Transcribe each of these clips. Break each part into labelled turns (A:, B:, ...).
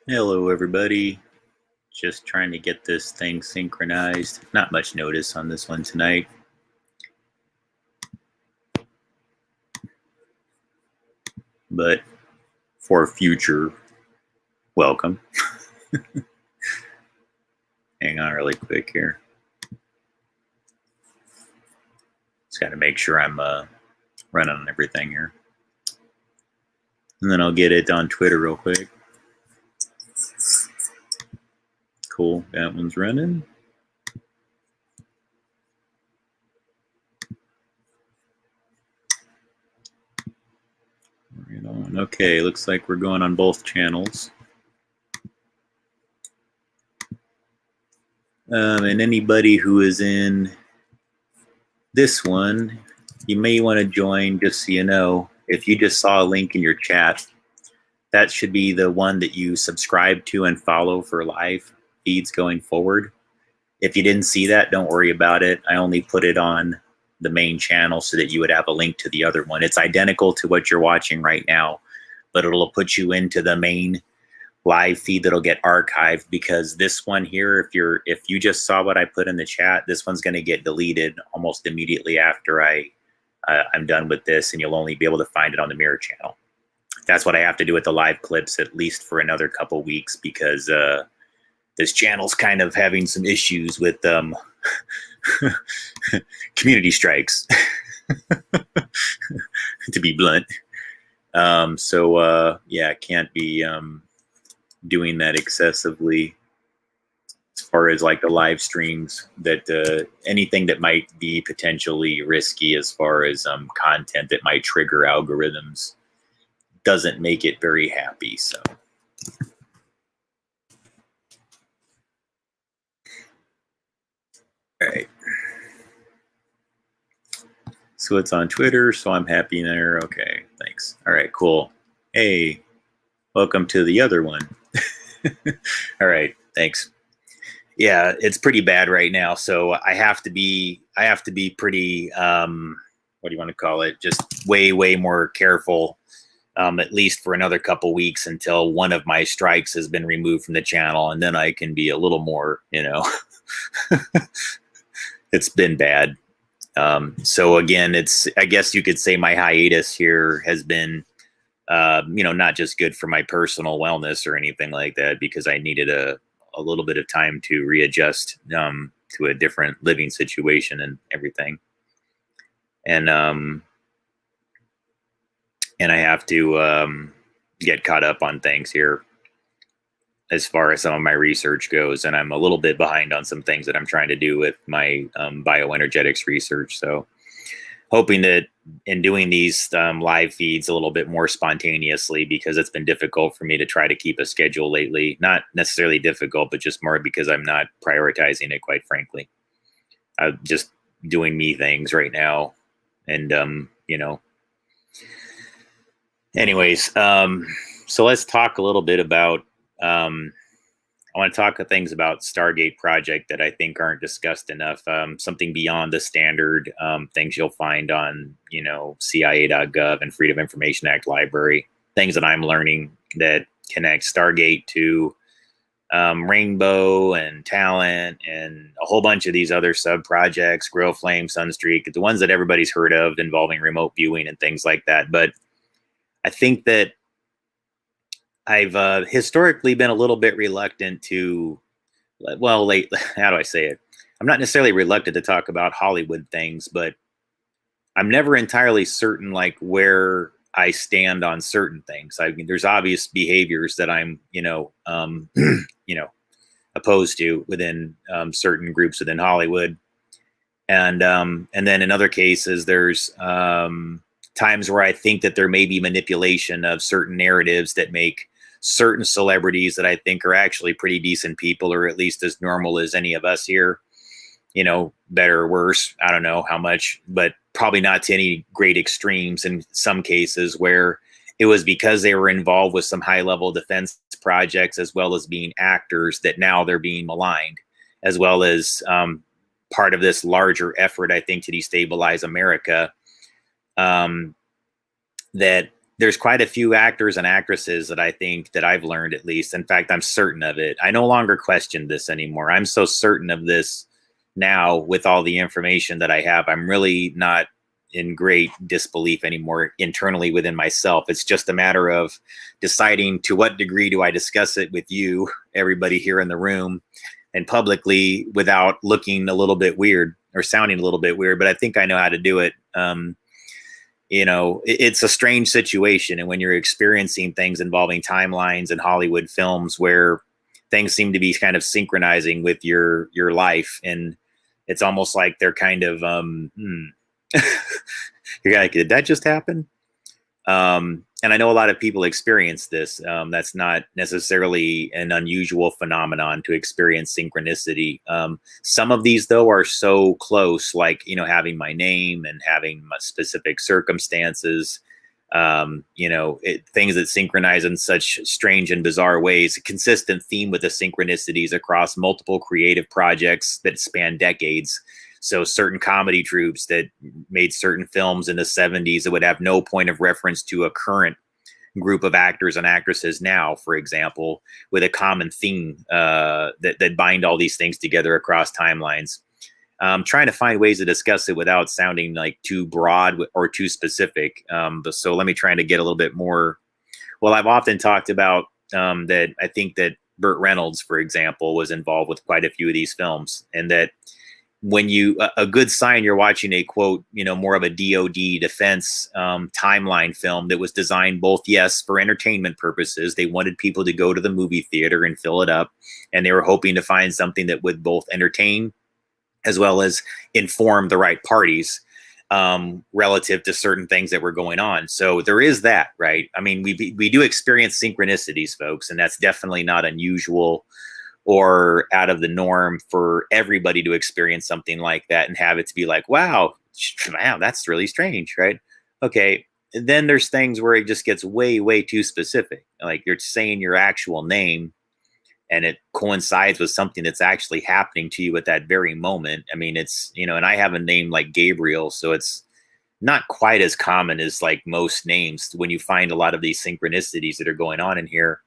A: Hello everybody, just trying to get this thing synchronized. Not much notice on this one tonight. But for future, welcome. Hang on really quick here. Just got to make sure I'm running on everything here. And then I'll get it on Twitter real quick. Cool, that one's running. Right on. Okay, looks like we're going on both channels. And anybody who is in this one, you may want to join, just so you know. If you just saw a link in your chat, that should be the one that you subscribe to and follow for live feeds going forward. If you didn't see that, don't worry about it. I only put it on the main channel so that you would have a link to the other one. It's identical to what you're watching right now, but it'll put you into the main live feed that'll get archived, because this one here, if you just saw what I put in the chat, this one's going to get deleted almost immediately after I'm done with this, and you'll only be able to find it on the mirror channel. That's what I have to do with the live clips, at least for another couple weeks, because this channel's kind of having some issues with community strikes, to be blunt. Yeah, I can't be doing that excessively as far as like the live streams, that anything that might be potentially risky as far as content that might trigger algorithms doesn't make it very happy. So all right, so it's on Twitter, so I'm happy there. Okay, thanks. All right, cool. Hey, welcome to the other one. All right, thanks. Yeah, it's pretty bad right now, so I have to be pretty what do you want to call it, just way more careful, at least for another couple weeks, until one of my strikes has been removed from the channel, and then I can be a little more, it's been bad. So again, I guess you could say my hiatus here has been not just good for my personal wellness or anything like that, because I needed a little bit of time to readjust to a different living situation and everything. And I have to get caught up on things here as far as some of my research goes. And I'm a little bit behind on some things that I'm trying to do with my bioenergetics research. So hoping that in doing these live feeds a little bit more spontaneously, because it's been difficult for me to try to keep a schedule lately. Not necessarily difficult, but just more because I'm not prioritizing it, quite frankly. I'm just doing me things right now. And, anyways, so let's talk a little bit about, I want to talk things about Stargate project that I think aren't discussed enough. Something beyond the standard things you'll find on, CIA.gov and Freedom of Information Act library. Things that I'm learning that connect Stargate to Rainbow and Talent and a whole bunch of these other sub projects, Grow Flame, Sunstreak, the ones that everybody's heard of involving remote viewing and things like that. But I think that I've historically been a little bit reluctant to, how do I say it? I'm not necessarily reluctant to talk about Hollywood things, but I'm never entirely certain like where I stand on certain things. I mean, there's obvious behaviors that I'm, opposed to within certain groups within Hollywood. And then in other cases, there's times where I think that there may be manipulation of certain narratives that make certain celebrities that I think are actually pretty decent people, or at least as normal as any of us here, better or worse. I don't know how much, but probably not to any great extremes in some cases, where it was because they were involved with some high level defense projects, as well as being actors, that now they're being maligned, as well as part of this larger effort, I think, to destabilize America. That there's quite a few actors and actresses that I think that I've learned, at least. In fact, I'm certain of it. I no longer question this anymore. I'm so certain of this now with all the information that I have. I'm really not in great disbelief anymore internally within myself. It's just a matter of deciding to what degree do I discuss it with you, everybody here in the room, and publicly without looking a little bit weird or sounding a little bit weird. But I think I know how to do it. It's a strange situation. And when you're experiencing things involving timelines and Hollywood films where things seem to be kind of synchronizing with your life, and it's almost like they're kind of, you're like, did that just happen? And I know a lot of people experience this. That's not necessarily an unusual phenomenon to experience synchronicity. Some of these, though, are so close, like, having my name and having my specific circumstances, things that synchronize in such strange and bizarre ways. A consistent theme with the synchronicities across multiple creative projects that span decades. So certain comedy troupes that made certain films in the 70s that would have no point of reference to a current group of actors and actresses now, for example, with a common theme that bind all these things together across timelines. Trying to find ways to discuss it without sounding like too broad or too specific. So let me try to get a little bit more. Well, I've often talked about that I think that Burt Reynolds, for example, was involved with quite a few of these films, and that when a good sign you're watching a quote, more of a DoD defense timeline film that was designed both, yes, for entertainment purposes. They wanted people to go to the movie theater and fill it up. And they were hoping to find something that would both entertain as well as inform the right parties relative to certain things that were going on. So there is that, right? I mean, we do experience synchronicities, folks, and that's definitely not unusual or out of the norm for everybody to experience something like that and have it to be like, wow, that's really strange, right? Okay. And then there's things where it just gets way, way too specific. Like you're saying your actual name and it coincides with something that's actually happening to you at that very moment. I mean, it's, and I have a name like Gabriel, so it's not quite as common as like most names when you find a lot of these synchronicities that are going on in here.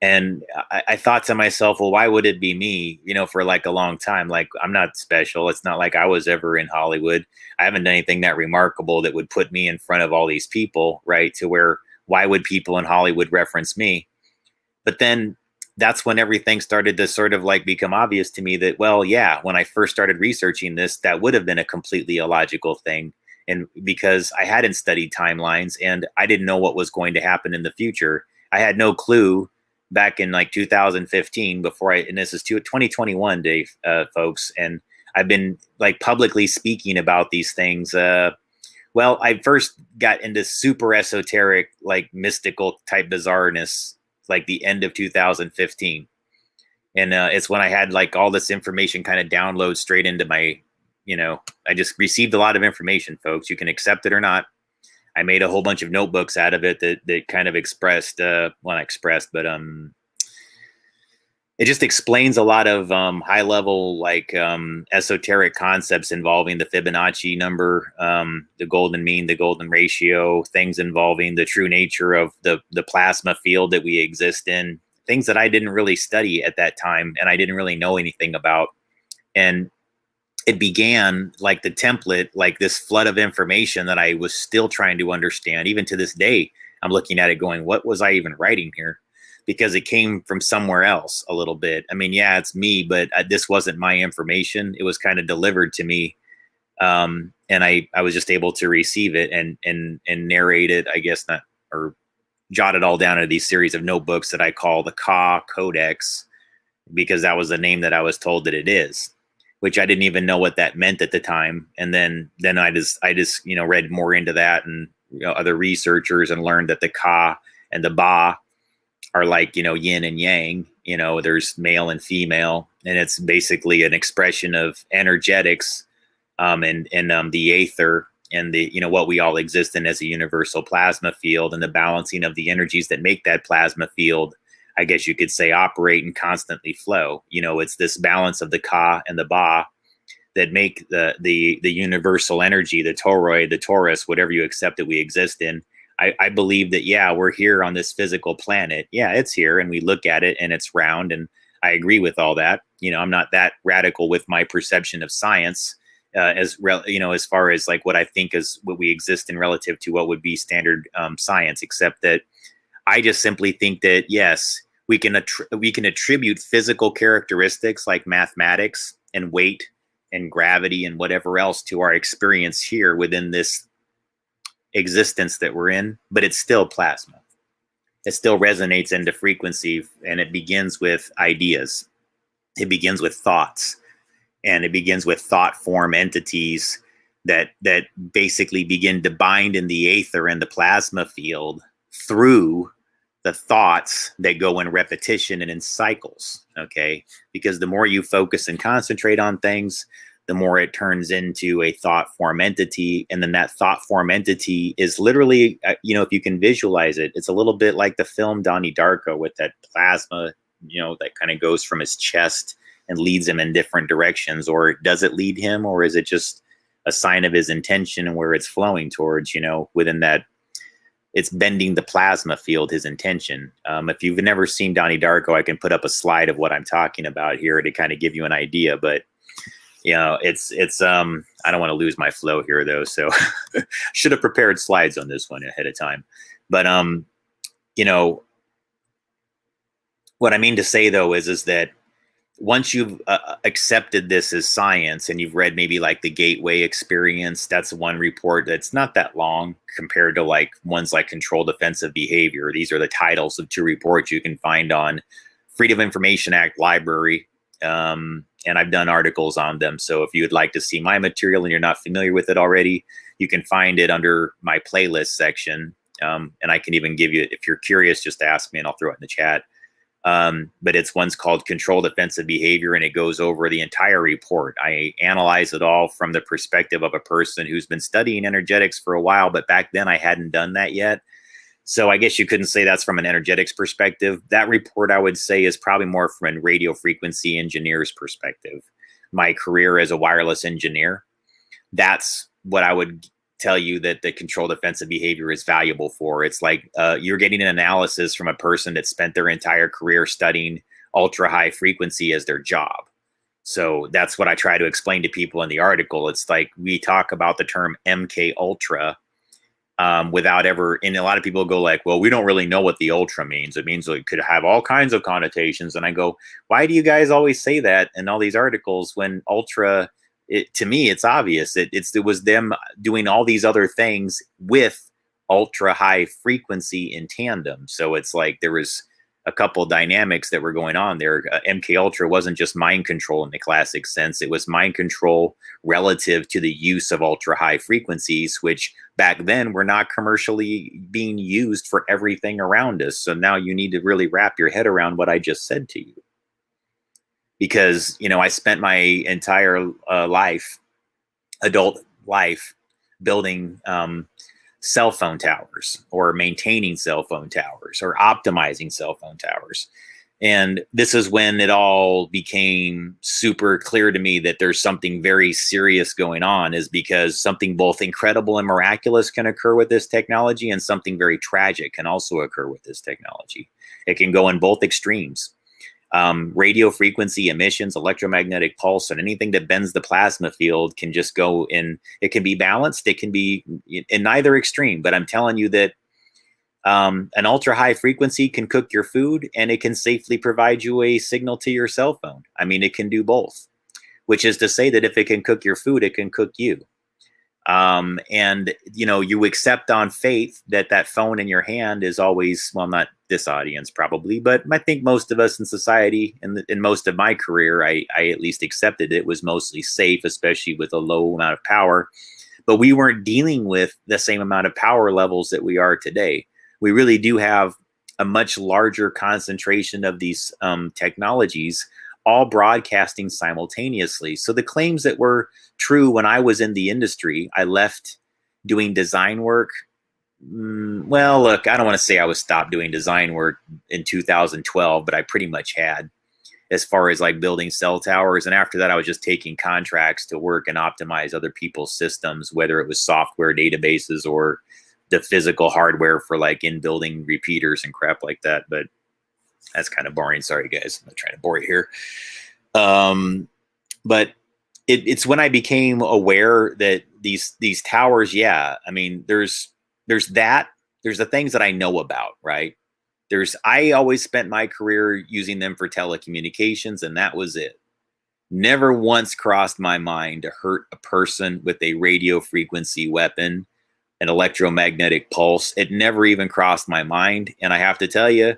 A: And I thought to myself, well, why would it be me, for like a long time? Like, I'm not special. It's not like I was ever in Hollywood. I haven't done anything that remarkable that would put me in front of all these people, right? To where, why would people in Hollywood reference me? But then that's when everything started to sort of like become obvious to me that, well, yeah, when I first started researching this, that would have been a completely illogical thing. And because I hadn't studied timelines and I didn't know what was going to happen in the future, I had no clue back in like 2015 and this is 2021, Dave, folks. And I've been like publicly speaking about these things. Well, I first got into super esoteric, like mystical type bizarreness, like the end of 2015. And it's when I had like all this information kind of download straight into my, I just received a lot of information, folks. You can accept it or not. I made a whole bunch of notebooks out of it that kind of expressed, not expressed, but it just explains a lot of high level, like esoteric concepts involving the Fibonacci number, the golden mean, the golden ratio, things involving the true nature of the plasma field that we exist in, things that I didn't really study at that time and I didn't really know anything about. And it began like the template, like this flood of information that I was still trying to understand. Even to this day, I'm looking at it going, what was I even writing here? Because it came from somewhere else a little bit. I mean, yeah, it's me, but this wasn't my information. It was kind of delivered to me. And I was just able to receive it and narrate it, I guess, not, or jot it all down into these series of notebooks that I call the Ka Codex, because that was the name that I was told that it is, which I didn't even know what that meant at the time. And then I just, read more into that and, other researchers and learned that the Ka and the Ba are like, yin and yang, there's male and female, and it's basically an expression of energetics, and the aether and the, what we all exist in as a universal plasma field, and the balancing of the energies that make that plasma field, I guess you could say, operate and constantly flow. It's this balance of the Ka and the Ba that make the universal energy, the toroid, the torus, whatever you accept that we exist in, I believe that, yeah, we're here on this physical planet. Yeah, it's here, and we look at it and it's round, and I agree with all that. I'm not that radical with my perception of science, as far as like what I think is what we exist in relative to what would be standard science, except that I just simply think that, yes, we can attribute physical characteristics like mathematics and weight and gravity and whatever else to our experience here within this existence that we're in, but it's still plasma. It still resonates into frequency, and it begins with ideas. It begins with thoughts, and it begins with thought form entities that basically begin to bind in the aether and the plasma field through the thoughts that go in repetition and in cycles. Okay, because the more you focus and concentrate on things, the more it turns into a thought form entity. And then that thought form entity is literally, if you can visualize it, it's a little bit like the film Donnie Darko with that plasma, that kind of goes from his chest and leads him in different directions. Or does it lead him, or is it just a sign of his intention and where it's flowing towards, within that, it's bending the plasma field, his intention. If you've never seen Donnie Darko, I can put up a slide of what I'm talking about here to kind of give you an idea, but it's I don't want to lose my flow here though. So should have prepared slides on this one ahead of time. But, what I mean to say though is that once you've accepted this as science, and you've read maybe like the Gateway Experience, that's one report that's not that long compared to like ones like Controlled Offensive Behavior. These are the titles of 2 reports you can find on Freedom of Information Act library. And I've done articles on them. So if you would like to see my material and you're not familiar with it already, you can find it under my playlist section. And I can even give you, if you're curious, just ask me and I'll throw it in the chat. But it's one's called Controlled Offensive Behavior, and it goes over the entire report. I analyze it all from the perspective of a person who's been studying energetics for a while, but back then I hadn't done that yet. So I guess you couldn't say that's from an energetics perspective. That report, I would say, is probably more from a radio frequency engineer's perspective. My career as a wireless engineer, that's what I would tell you that the controlled offensive behavior is valuable for. It's like you're getting an analysis from a person that spent their entire career studying ultra high frequency as their job. So that's what I try to explain to people in the article. It's like we talk about the term MK Ultra without ever, and a lot of people go like, well, we don't really know what the ultra means. It means it could have all kinds of connotations. And I go, why do you guys always say that in all these articles when ultra, to me, it's obvious. It was them doing all these other things with ultra high frequency in tandem. So it's like there was a couple of dynamics that were going on there. MK Ultra wasn't just mind control in the classic sense. It was mind control relative to the use of ultra high frequencies, which back then were not commercially being used for everything around us. So now you need to really wrap your head around what I just said to you. Because, I spent my entire adult life building cell phone towers, or maintaining cell phone towers, or optimizing cell phone towers. And this is when it all became super clear to me that there's something very serious going on, is because something both incredible and miraculous can occur with this technology, and something very tragic can also occur with this technology. It can go in both extremes. Radio frequency emissions, electromagnetic pulse, and anything that bends the plasma field can just go in. It can be balanced. It can be in neither extreme. But I'm telling you that an ultra high frequency can cook your food, and it can safely provide you a signal to your cell phone. I mean, it can do both, which is to say that if it can cook your food, it can cook you. And you accept on faith that that phone in your hand is always, well, not this audience probably, but I think most of us in society, and in most of my career, I at least accepted it was mostly safe, especially with a low amount of power. But we weren't dealing with the same amount of power levels that we are today. We really do have a much larger concentration of these technologies, all broadcasting simultaneously. So the claims that were true when I was in the industry, I left doing design work. Well, look, I don't want to say I was stopped doing design work in 2012, but I pretty much had, as far as like building cell towers. And after that, I was just taking contracts to work and optimize other people's systems, whether it was software databases or the physical hardware for like in building repeaters and crap like that. But that's kind of boring. Sorry guys, I'm not trying to bore you here. But it's when I became aware that these towers, yeah, I mean, there's the things that I know about, right? I always spent my career using them for telecommunications, and that was it. Never once crossed my mind to hurt a person with a radio frequency weapon, an electromagnetic pulse. It never even crossed my mind. And I have to tell you,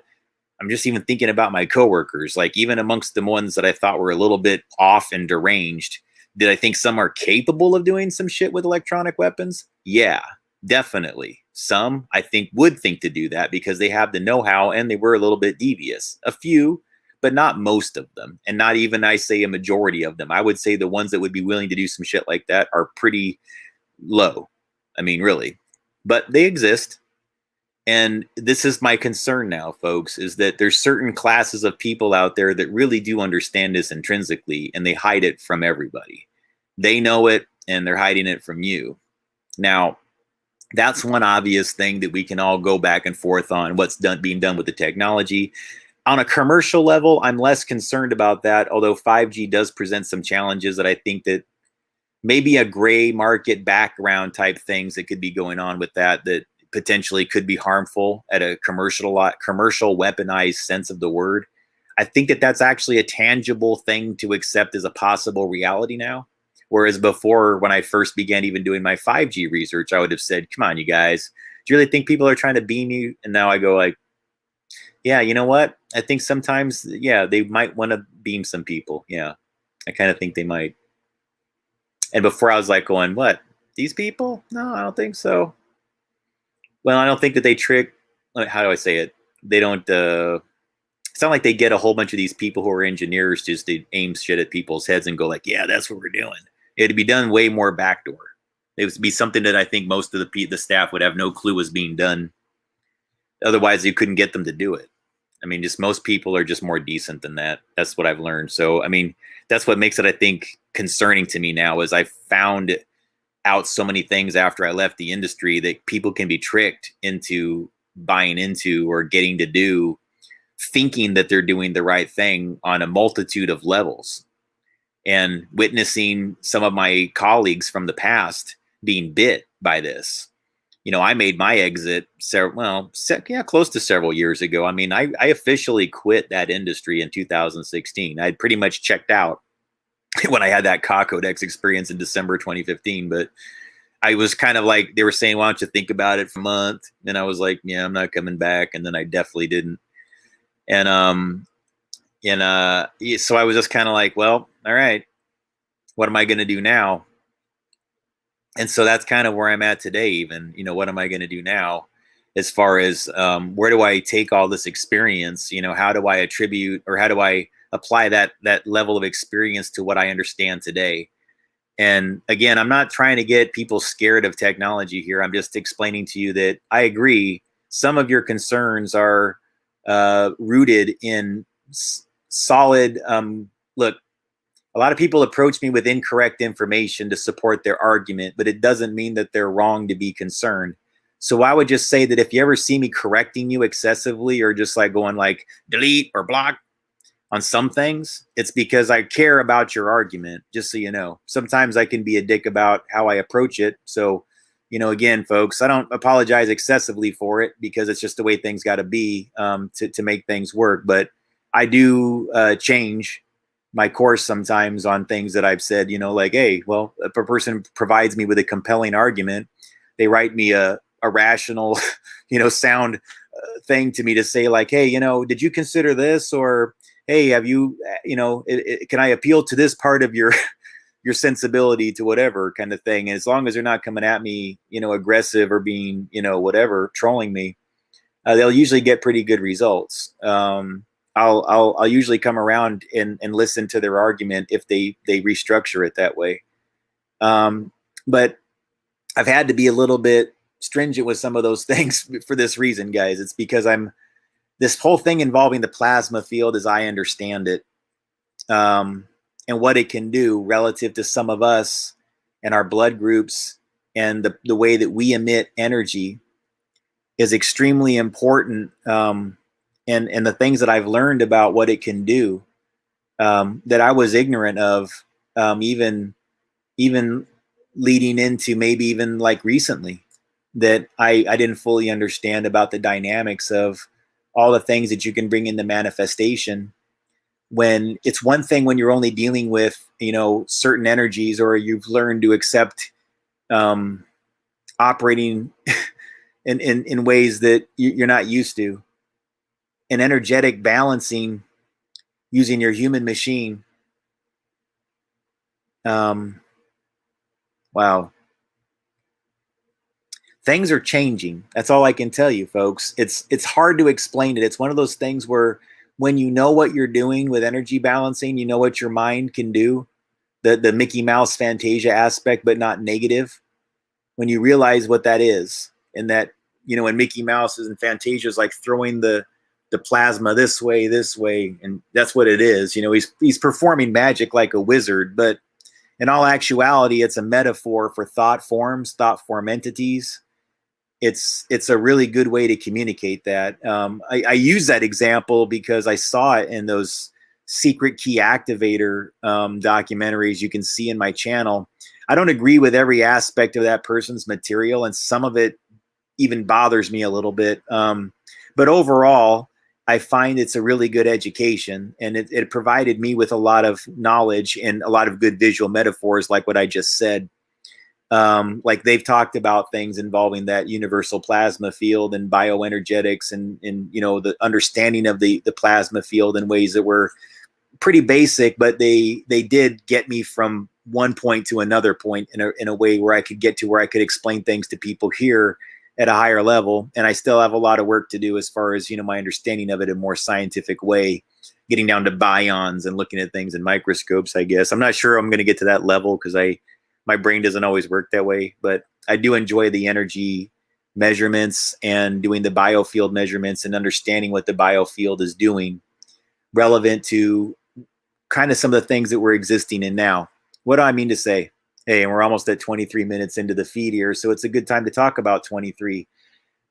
A: I'm just even thinking about my coworkers, like even amongst the ones that I thought were a little bit off and deranged, did I think some are capable of doing some shit with electronic weapons? Yeah, definitely. Some I think would think to do that because they have the know-how and they were a little bit devious. A few, but not most of them. And not even, I say, a majority of them. I would say the ones that would be willing to do some shit like that are pretty low. I mean, really. But they exist. And this is my concern now, folks, is that there's certain classes of people out there that really do understand this intrinsically, and they hide it from everybody. They know it, and they're hiding it from you. Now, that's one obvious thing that we can all go back and forth on, what's being done with the technology. On a commercial level, I'm less concerned about that, although 5G does present some challenges that I think that maybe a gray market background type things that could be going on with that potentially could be harmful at a commercial weaponized sense of the word. I think that that's actually a tangible thing to accept as a possible reality now. Whereas before, when I first began even doing my 5G research, I would have said, come on, you guys, do you really think people are trying to beam you? And now I go like, yeah, you know what? I think sometimes, yeah, they might want to beam some people. Yeah, I kind of think they might. And before I was like going, what? These people? No, I don't think so. Well, I don't think that they trick. How do I say it? They don't. It's not like they get a whole bunch of these people who are engineers just to aim shit at people's heads and go like, yeah, that's what we're doing. It'd be done way more backdoor. It would be something that I think most of the staff would have no clue was being done. Otherwise, you couldn't get them to do it. I mean, just most people are just more decent than that. That's what I've learned. So, I mean, that's what makes it, I think, concerning to me now is I found out so many things after I left the industry that people can be tricked into buying into or getting to do, thinking that they're doing the right thing on a multitude of levels. And witnessing some of my colleagues from the past being bit by this. You know, I made my exit close to several years ago. I mean, I officially quit that industry in 2016. I'd pretty much checked out when I had that Codex experience in December 2015. But I was kind of like, they were saying, why don't you think about it for a month? And I was like, yeah, I'm not coming back. And then I definitely didn't. And so I was just kind of like, well, all right, what am I going to do now? And so that's kind of where I'm at today. Even, you know, what am I going to do now as far as where do I take all this experience? You know, how do I attribute or how do I apply that level of experience to what I understand today? And again, I'm not trying to get people scared of technology here. I'm just explaining to you that I agree. Some of your concerns are rooted in solid. Look, a lot of people approach me with incorrect information to support their argument, but it doesn't mean that they're wrong to be concerned. So I would just say that if you ever see me correcting you excessively or just like going like delete or block on some things, it's because I care about your argument, just so you know. Sometimes I can be a dick about how I approach it. So, you know, again, folks, I don't apologize excessively for it because it's just the way things got to be to make things work. But I do change my course sometimes on things that I've said, you know, like, hey, well, if a person provides me with a compelling argument, they write me a rational, you know, sound thing to me to say like, hey, you know, did you consider this? Or, hey, have you, you know, can I appeal to this part of your sensibility to whatever kind of thing? And as long as they're not coming at me, you know, aggressive or being, you know, whatever, trolling me, they'll usually get pretty good results. I'll usually come around and listen to their argument if they restructure it that way. But I've had to be a little bit stringent with some of those things for this reason, guys. It's because this whole thing involving the plasma field as I understand it, and what it can do relative to some of us and our blood groups and the way that we emit energy is extremely important. And the things that I've learned about what it can do, that I was ignorant of, even leading into maybe even like recently, that I didn't fully understand about the dynamics of all the things that you can bring into manifestation. When it's one thing when you're only dealing with, certain energies, or you've learned to accept, operating in ways that you're not used to. An energetic balancing using your human machine. Wow. Things are changing. That's all I can tell you, folks. It's hard to explain it. It's one of those things where when you know what you're doing with energy balancing, you know what your mind can do, the Mickey Mouse Fantasia aspect, but not negative. When you realize what that is, and that, when Mickey Mouse is in Fantasia is like throwing the plasma this way, and that's what it is. He's performing magic like a wizard, but in all actuality, it's a metaphor for thought forms, thought form entities. It's a really good way to communicate that. I use that example because I saw it in those secret key activator documentaries you can see in my channel. I don't agree with every aspect of that person's material, and some of it even bothers me a little bit. But overall, I find it's a really good education, and it provided me with a lot of knowledge and a lot of good visual metaphors, like what I just said. Like they've talked about things involving that universal plasma field and bioenergetics, and the understanding of the plasma field in ways that were pretty basic, but they did get me from one point to another point in a way where I could get to where I could explain things to people here at a higher level. And I still have a lot of work to do as far as, my understanding of it in a more scientific way, getting down to bions and looking at things in microscopes, I guess. I'm not sure I'm going to get to that level because my brain doesn't always work that way, but I do enjoy the energy measurements and doing the biofield measurements and understanding what the biofield is doing relevant to kind of some of the things that we're existing in now. What do I mean to say? Hey, and we're almost at 23 minutes into the feed here, so it's a good time to talk about 23.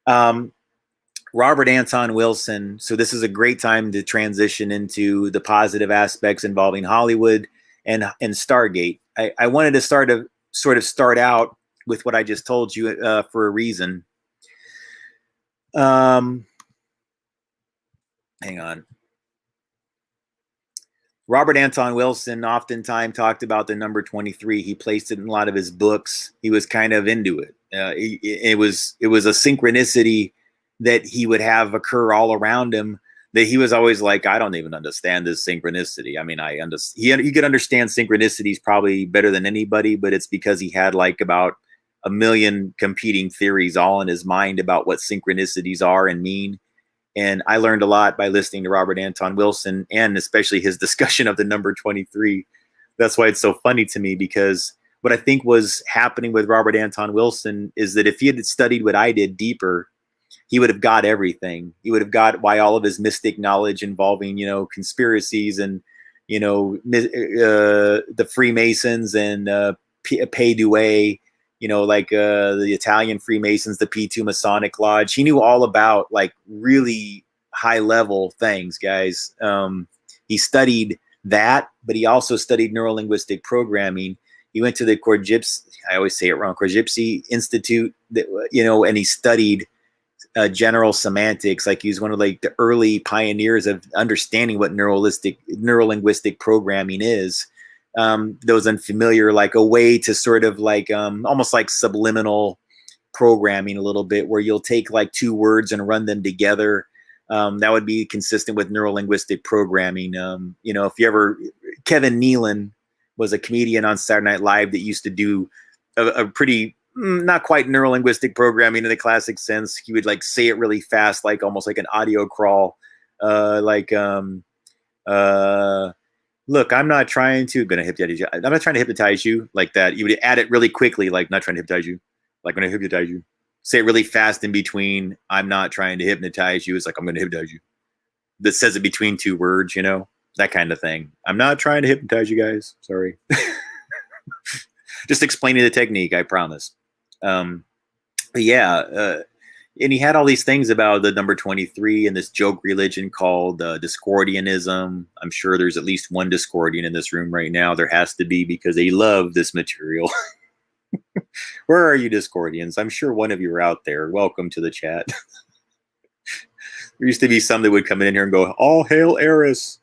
A: Robert Anton Wilson. So this is a great time to transition into the positive aspects involving Hollywood and Stargate. I wanted to start out with what I just told you for a reason. Hang on. Robert Anton Wilson oftentimes talked about the number 23. He placed it in a lot of his books. He was kind of into it. It was a synchronicity that he would have occur all around him, that he was always like, I don't even understand this synchronicity. I mean, he could understand synchronicities probably better than anybody, but it's because he had like about a million competing theories all in his mind about what synchronicities are and mean. And I learned a lot by listening to Robert Anton Wilson, and especially his discussion of the number 23. That's why it's so funny to me, because what I think was happening with Robert Anton Wilson is that if he had studied what I did deeper, he would have got everything. He would have got why all of his mystic knowledge involving, conspiracies and, the Freemasons and Pay Douay, like the Italian Freemasons, the P2 Masonic Lodge. He knew all about like really high level things, guys. He studied that, but he also studied neurolinguistic programming. He went to the I always say it wrong, Korgypsy Institute, and he studied general semantics. Like he was one of like the early pioneers of understanding what neurolinguistic programming is. Those unfamiliar, like a way to sort of like almost like subliminal programming a little bit, where you'll take like two words and run them together. That would be consistent with neurolinguistic programming. If you ever, Kevin Nealon was a comedian on Saturday Night Live that used to do a pretty, not quite neurolinguistic programming in the classic sense. He would like say it really fast, like almost like an audio crawl, look, I'm not trying to hypnotize you. I'm not trying to hypnotize you, like that. You would add it really quickly, like not trying to hypnotize you. Like when I hypnotize you, say it really fast in between. I'm not trying to hypnotize you. It's like I'm going to hypnotize you. That says it between two words, that kind of thing. I'm not trying to hypnotize you guys. Sorry. Just explaining the technique, I promise. But yeah, And he had all these things about the number 23 and this joke religion called Discordianism. I'm sure there's at least one Discordian in this room right now. There has to be, because they love this material. Where are you, Discordians? I'm sure one of you are out there. Welcome to the chat. There used to be some that would come in here and go, all hail Eris.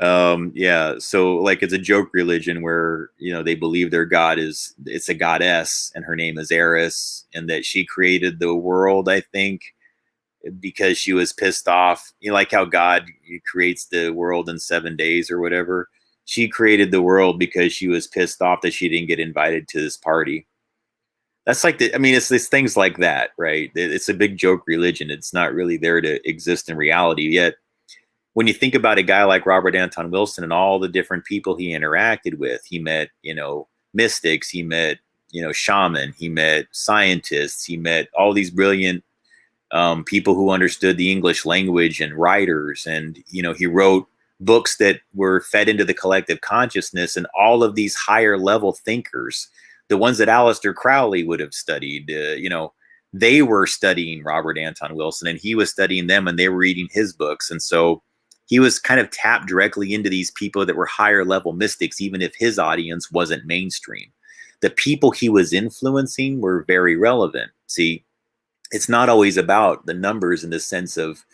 A: Yeah, so like it's a joke religion where, you know, they believe their god it's a goddess and her name is Eris, and that she created the world, I think, because she was pissed off. You know, like how God creates the world in 7 days or whatever. She created the world because she was pissed off that she didn't get invited to this party. That's like I mean, it's things like that, right? It's a big joke religion. It's not really there to exist in reality. Yet, when you think about a guy like Robert Anton Wilson and all the different people he interacted with, he met, you know, mystics, he met, you know, shaman, he met scientists, he met all these brilliant people who understood the English language and writers. And, you know, he wrote books that were fed into the collective consciousness, and all of these higher level thinkers, the ones that Aleister Crowley would have studied, you know, they were studying Robert Anton Wilson and he was studying them and they were reading his books. And so he was kind of tapped directly into these people that were higher level mystics, even if his audience wasn't mainstream. The people he was influencing were very relevant. See, it's not always about the numbers in the sense of,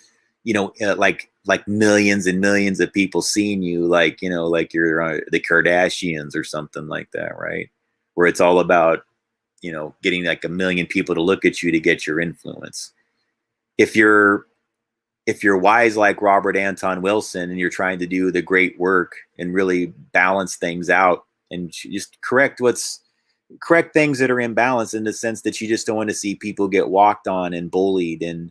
A: you know, like millions and millions of people seeing you, like, you know, like you're the Kardashians or something like that, right? Where it's all about, you know, getting like 1 million people to look at you to get your influence. If you're wise like Robert Anton Wilson and you're trying to do the great work and really balance things out and just correct things that are imbalanced, in the sense that you just don't want to see people get walked on and bullied and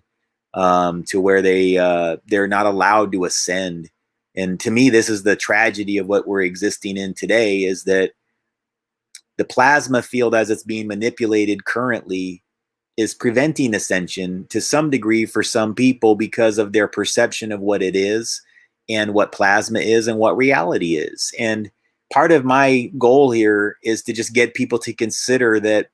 A: to where they're not allowed to ascend. And to me, this is the tragedy of what we're existing in today, is that the plasma field as it's being manipulated currently is preventing ascension to some degree for some people because of their perception of what it is and what plasma is and what reality is. And part of my goal here is to just get people to consider that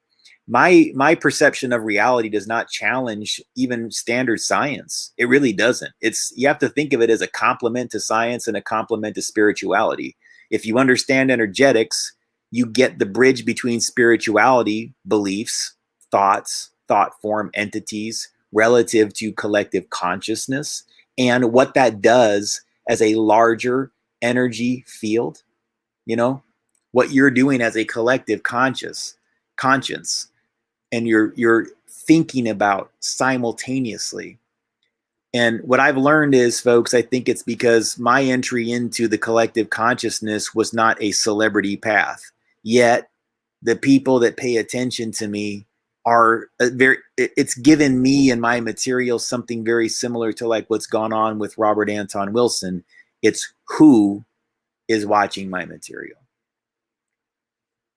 A: my perception of reality does not challenge even standard science. It really doesn't. You have to think of it as a complement to science and a complement to spirituality. If you understand energetics, you get the bridge between spirituality, beliefs, thoughts, thought form entities relative to collective consciousness, and what that does as a larger energy field. You know, what you're doing as a collective conscience, and you're thinking about simultaneously. And what I've learned is, folks, I think it's because my entry into the collective consciousness was not a celebrity path. Yet the people that pay attention to me are it's given me and my material something very similar to like what's gone on with Robert Anton Wilson. It's who is watching my material,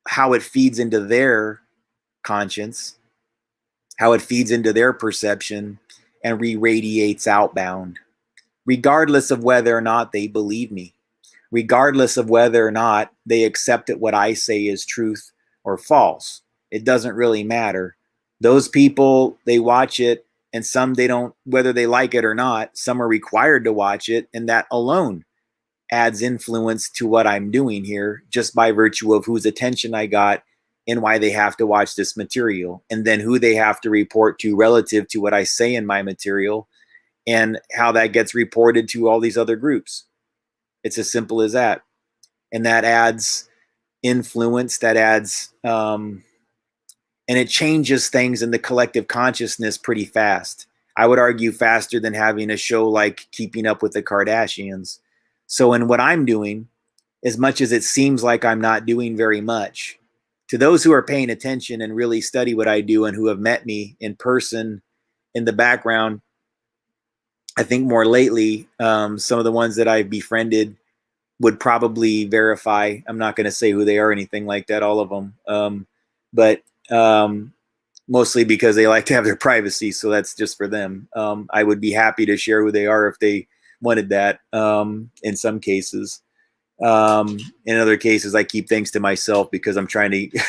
A: how it feeds into their conscience, how it feeds into their perception and re-radiates outbound, regardless of whether or not they believe me, regardless of whether or not they accept that what I say is truth or false. It doesn't really matter. Those people, they watch it, and some they don't, whether they like it or not. Some are required to watch it, and that alone adds influence to what I'm doing here, just by virtue of whose attention I got and why they have to watch this material, and then who they have to report to relative to what I say in my material and how that gets reported to all these other groups. It's as simple as that. And that adds influence, that adds, and it changes things in the collective consciousness pretty fast. I would argue faster than having a show like Keeping Up with the Kardashians. So in what I'm doing, as much as it seems like I'm not doing very much, to those who are paying attention and really study what I do and who have met me in person in the background, I think more lately, some of the ones that I've befriended would probably verify. I'm not going to say who they are or anything like that, all of them. But mostly because they like to have their privacy. So that's just for them. I would be happy to share who they are if they wanted that in some cases. In other cases, I keep things to myself because I'm trying to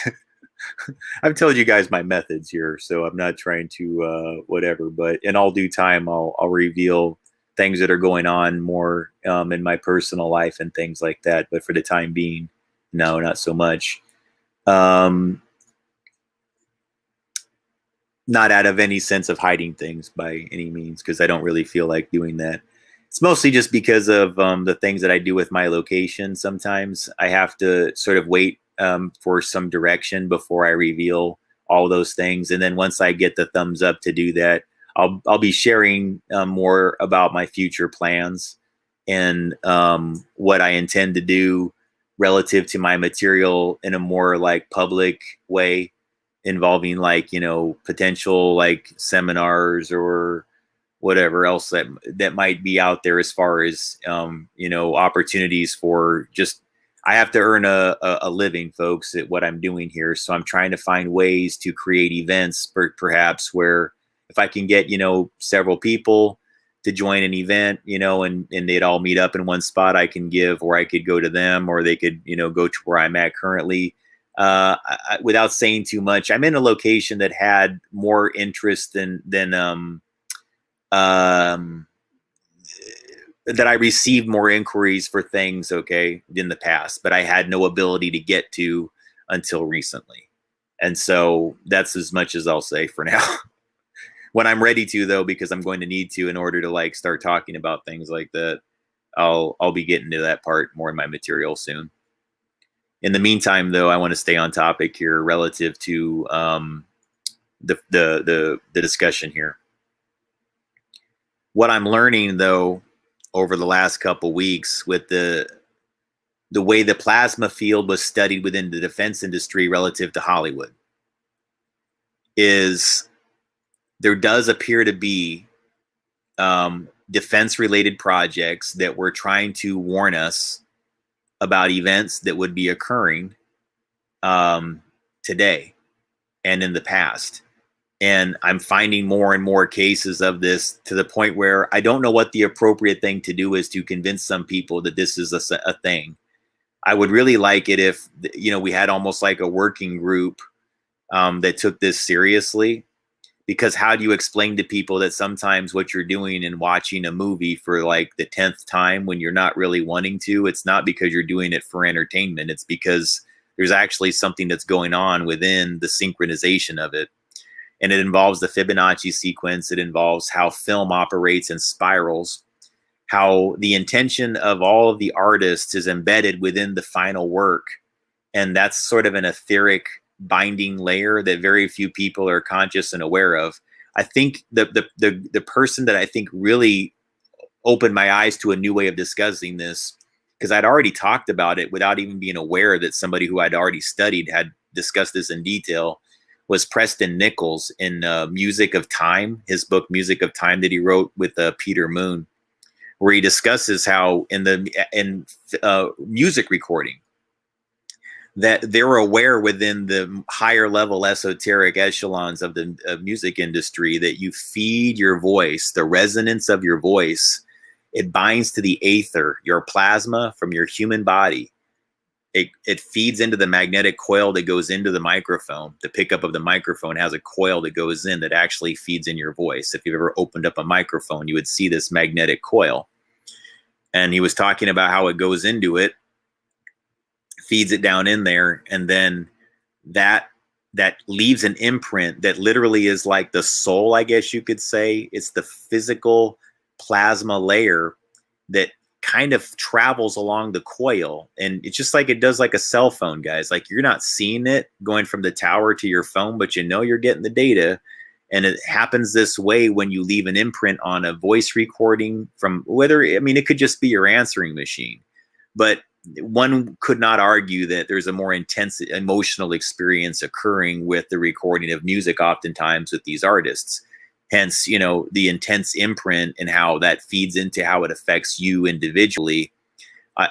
A: I've told you guys my methods here, so I'm not trying to whatever. But in all due time, I'll reveal things that are going on more in my personal life and things like that. But for the time being, no, not so much. Um, not out of any sense of hiding things by any means, because I don't really feel like doing that. It's mostly just because of the things that I do with my location. Sometimes I have to sort of wait for some direction before I reveal all those things, and then once I get the thumbs up to do that, I'll be sharing more about my future plans and what I intend to do relative to my material in a more like public way, involving like, you know, potential like seminars or whatever else that might be out there, as far as you know, opportunities for just, I have to earn a living, folks, at what I'm doing here. So I'm trying to find ways to create events, perhaps, where if I can get, you know, several people to join an event, you know, and they'd all meet up in one spot, I can give, or I could go to them, or they could, you know, go to where I'm at currently. Without saying too much, I'm in a location that had more interest than um, that I received more inquiries for things, okay, in the past, but I had no ability to get to until recently. And so that's as much as I'll say for now. When I'm ready to, though, because I'm going to need to in order to like start talking about things like that, I'll be getting to that part more in my material soon. In the meantime, though, I want to stay on topic here relative to the discussion here. What I'm learning, though, over the last couple weeks with the way the plasma field was studied within the defense industry relative to Hollywood, is there does appear to be defense-related projects that were trying to warn us about events that would be occurring today and in the past. And I'm finding more and more cases of this, to the point where I don't know what the appropriate thing to do is to convince some people that this is a thing. I would really like it if, you know, we had almost like a working group that took this seriously. Because how do you explain to people that sometimes what you're doing and watching a movie for like the 10th time when you're not really wanting to, it's not because you're doing it for entertainment. It's because there's actually something that's going on within the synchronization of it. And it involves the Fibonacci sequence. It involves how film operates in spirals, how the intention of all of the artists is embedded within the final work. And that's sort of an etheric binding layer that very few people are conscious and aware of. I think the person that I think really opened my eyes to a new way of discussing this, because I'd already talked about it without even being aware that somebody who I'd already studied had discussed this in detail, was Preston Nichols in Music of Time, his book Music of Time that he wrote with Peter Moon, where he discusses how in music recording, that they're aware within the higher level esoteric echelons of the music industry that you feed your voice, the resonance of your voice, it binds to the aether, your plasma from your human body. It feeds into the magnetic coil that goes into the microphone. The pickup of the microphone has a coil that goes in that actually feeds in your voice. If you've ever opened up a microphone, you would see this magnetic coil. And he was talking about how it goes into it, feeds it down in there, and then that leaves an imprint that literally is like the soul, I guess you could say. It's the physical plasma layer that kind of travels along the coil, and it's just like it does like a cell phone, guys. Like, you're not seeing it going from the tower to your phone, but you know you're getting the data. And it happens this way when you leave an imprint on a voice recording, from whether, I mean, it could just be your answering machine, but one could not argue that there's a more intense emotional experience occurring with the recording of music, oftentimes with these artists. Hence, you know, the intense imprint and how that feeds into how it affects you individually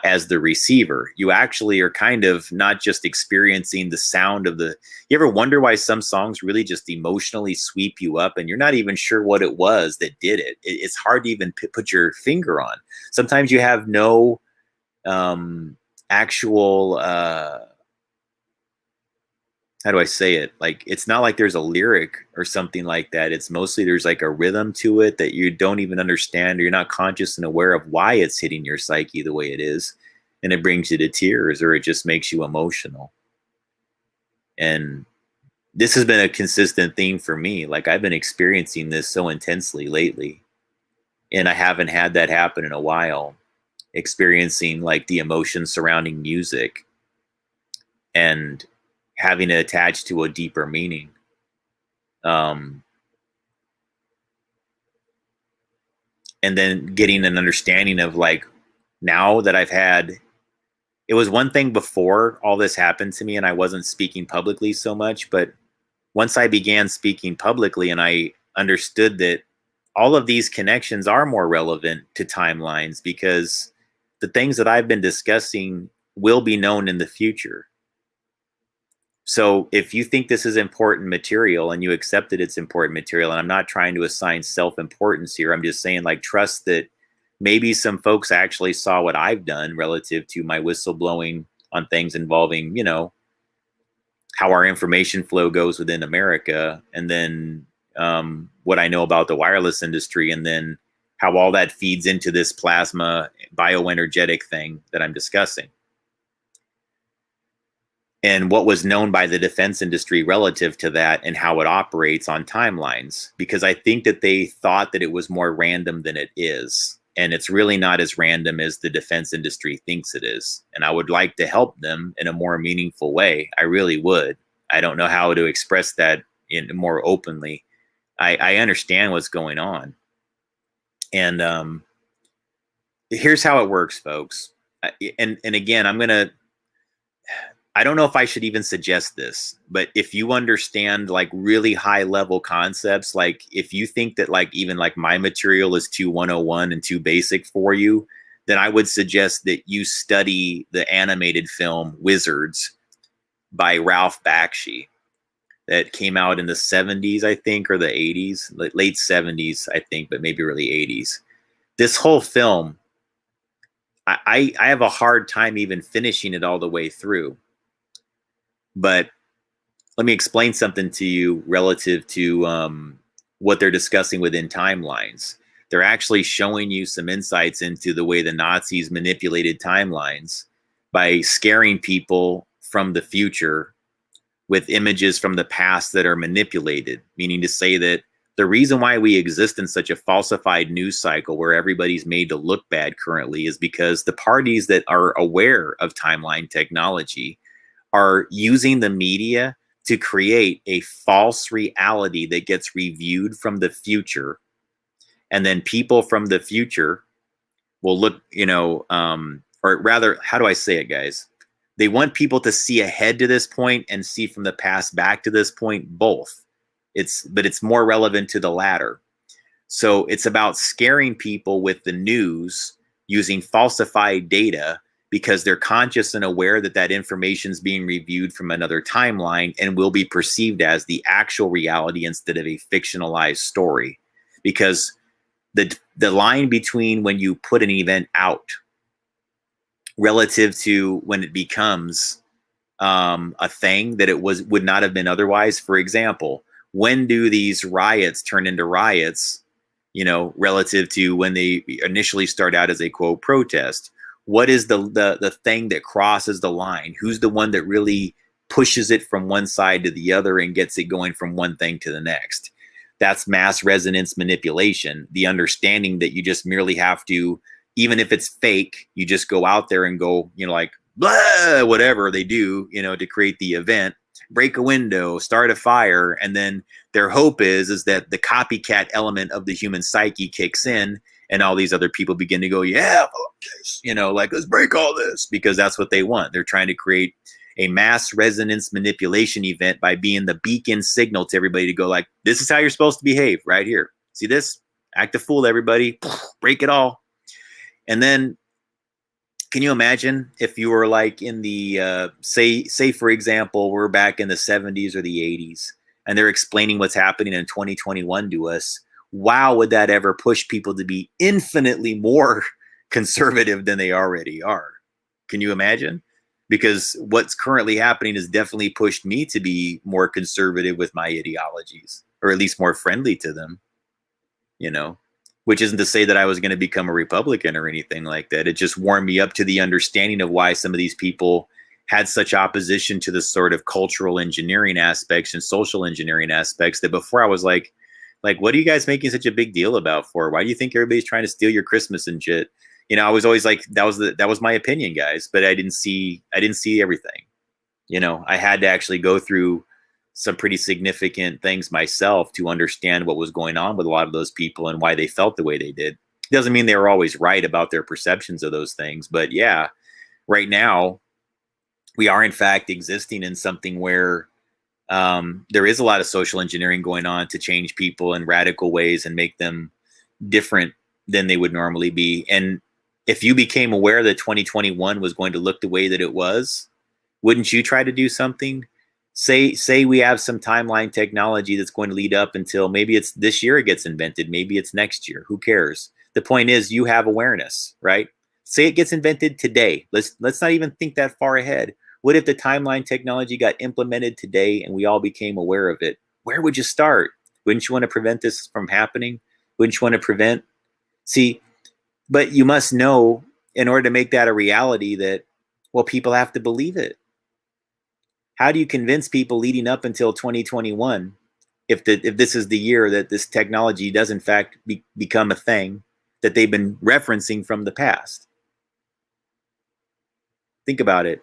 A: as the receiver. You actually are kind of not just experiencing the sound of the, you ever wonder why some songs really just emotionally sweep you up and you're not even sure what it was that did it? It's hard to even put your finger on. Sometimes you have no actual how do I say it? Like, it's not like there's a lyric or something like that. It's mostly there's like a rhythm to it that you don't even understand, or you're not conscious and aware of why it's hitting your psyche the way it is. And it brings you to tears, or it just makes you emotional. And this has been a consistent theme for me. Like, I've been experiencing this so intensely lately, and I haven't had that happen in a while. Experiencing like the emotion surrounding music and having it attached to a deeper meaning. And then getting an understanding of like, now that I've had, it was one thing before all this happened to me and I wasn't speaking publicly so much, but once I began speaking publicly and I understood that all of these connections are more relevant to timelines, because the things that I've been discussing will be known in the future. So if you think this is important material and you accept that it's important material, and I'm not trying to assign self-importance here, I'm just saying, like, trust that maybe some folks actually saw what I've done relative to my whistleblowing on things involving, you know, how our information flow goes within America, and then what I know about the wireless industry, and then how all that feeds into this plasma bioenergetic thing that I'm discussing. And what was known by the defense industry relative to that and how it operates on timelines. Because I think that they thought that it was more random than it is. And it's really not as random as the defense industry thinks it is. And I would like to help them in a more meaningful way. I really would. I don't know how to express that in more openly. I understand what's going on. And here's how it works, folks. And again, I don't know if I should even suggest this, but if you understand like really high level concepts, like if you think that like even like my material is too 101 and too basic for you, then I would suggest that you study the animated film Wizards by Ralph Bakshi that came out in the 70s, I think, or the 80s, late 70s, I think, but maybe early 80s. This whole film, I have a hard time even finishing it all the way through. But let me explain something to you relative to what they're discussing within timelines. They're actually showing you some insights into the way the Nazis manipulated timelines by scaring people from the future with images from the past that are manipulated, meaning to say that the reason why we exist in such a falsified news cycle where everybody's made to look bad currently is because the parties that are aware of timeline technology are using the media to create a false reality that gets reviewed from the future. And then people from the future will look, you know, or rather, how do I say it, guys? They want people to see ahead to this point and see from the past back to this point, both. But it's more relevant to the latter. So it's about scaring people with the news using falsified data, because they're conscious and aware that that information is being reviewed from another timeline and will be perceived as the actual reality instead of a fictionalized story. Because the line between when you put an event out relative to when it becomes a thing that it would not have been otherwise. For example, when do these riots turn into riots, you know, relative to when they initially start out as a quote protest? What is the thing that crosses the line? Who's the one that really pushes it from one side to the other and gets it going from one thing to the next? That's mass resonance manipulation. The understanding that you just merely have to, even if it's fake, you just go out there and go, you know, like, blah, whatever they do, you know, to create the event, break a window, start a fire. And then their hope is that the copycat element of the human psyche kicks in, and all these other people begin to go, yeah, you know, like, let's break all this, because that's what they want. They're trying to create a mass resonance manipulation event by being the beacon signal to everybody to go like, this is how you're supposed to behave right here. See this? Act a fool, everybody. Break it all. And then can you imagine if you were like in the, say, for example, we're back in the 70s or the 80s, and they're explaining what's happening in 2021 to us. Wow, would that ever push people to be infinitely more conservative than they already are? Can you imagine? because what's currently happening has definitely pushed me to be more conservative with my ideologies, or at least more friendly to them, you know, which isn't to say that I was going to become a Republican or anything like that. It just warmed me up to the understanding of why some of these people had such opposition to the sort of cultural engineering aspects and social engineering aspects, that before I was like, what are you guys making such a big deal about for? Why do you think everybody's trying to steal your Christmas and shit? You know, I was always like, that was my opinion, guys, but I didn't see everything. You know, I had to actually go through some pretty significant things myself to understand what was going on with a lot of those people and why they felt the way they did. It doesn't mean they were always right about their perceptions of those things, but yeah, right now we are in fact existing in something where there is a lot of social engineering going on to change people in radical ways and make them different than they would normally be. And if you became aware that 2021 was going to look the way that it was, wouldn't you try to do something? Say we have some timeline technology that's going to lead up until maybe it's this year it gets invented, maybe it's next year. Who cares? The point is you have awareness, right? Say it gets invented today. Let's not even think that far ahead. What if the timeline technology got implemented today and we all became aware of it? Where would you start? Wouldn't you want to prevent this from happening? Wouldn't you want to prevent? See, but you must know, in order to make that a reality, that, well, people have to believe it. How do you convince people leading up until 2021 if this is the year that this technology does in fact become a thing that they've been referencing from the past? Think about it.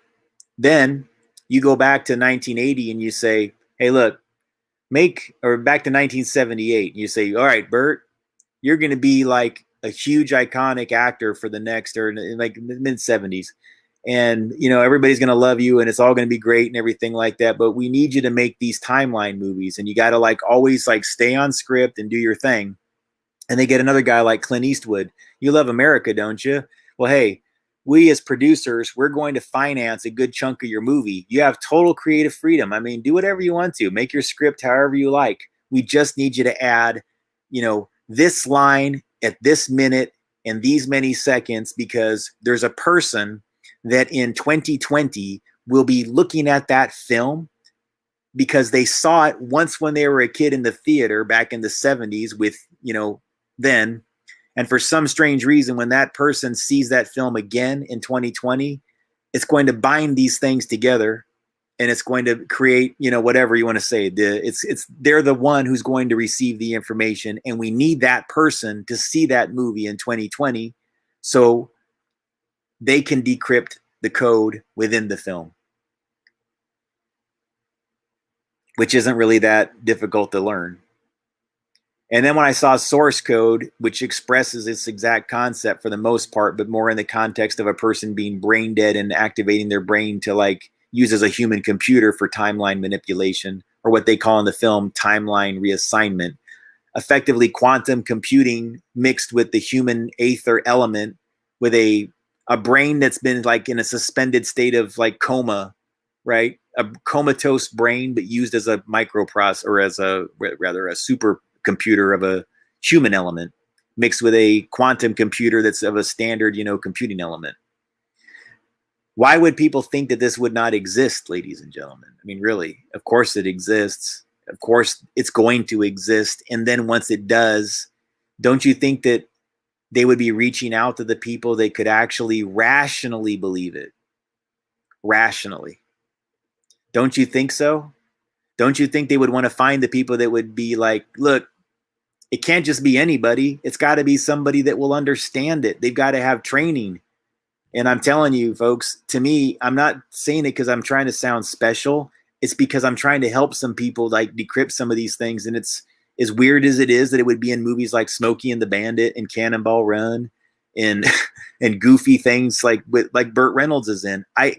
A: Then you go back to 1980 and you say, hey, look, or back to 1978, and you say, all right, Bert, you're going to be like a huge iconic actor for the next, or like mid 70s. And, you know, everybody's going to love you and it's all going to be great and everything like that. But we need you to make these timeline movies, and you got to like always like stay on script and do your thing. And they get another guy like Clint Eastwood. You love America, don't you? Well, hey, we as producers, we're going to finance a good chunk of your movie. You have total creative freedom. I mean, do whatever you want to. Make your script however you like. We just need you to add, you know, this line at this minute and these many seconds, because there's a person that in 2020 will be looking at that film because they saw it once when they were a kid in the theater back in the 70s with, you know, then. And for some strange reason, when that person sees that film again in 2020, it's going to bind these things together, and it's going to create, you know, whatever you want to say. They're the one who's going to receive the information, and we need that person to see that movie in 2020 so they can decrypt the code within the film, which isn't really that difficult to learn. And then when I saw source code, which expresses its exact concept for the most part, but more in the context of a person being brain dead and activating their brain to like use as a human computer for timeline manipulation, or what they call in the film timeline reassignment, effectively quantum computing mixed with the human aether element with a brain that's been like in a suspended state of like coma, right? A comatose brain, but used as a microprocessor, or as a super computer of a human element mixed with a quantum computer that's of a standard, you know, computing element. Why would people think that this would not exist, ladies and gentlemen? I mean, really, of course it exists. Of course it's going to exist. And then once it does, don't you think that they would be reaching out to the people that could actually rationally believe it? Rationally. Don't you think so? Don't you think they would want to find the people that would be like, look, it can't just be anybody. It's got to be somebody that will understand it. They've got to have training. And I'm telling you, folks, to me, I'm not saying it because I'm trying to sound special. It's because I'm trying to help some people like decrypt some of these things. And it's as weird as it is that it would be in movies like Smokey and the Bandit and Cannonball Run and and goofy things like Burt Reynolds is in. I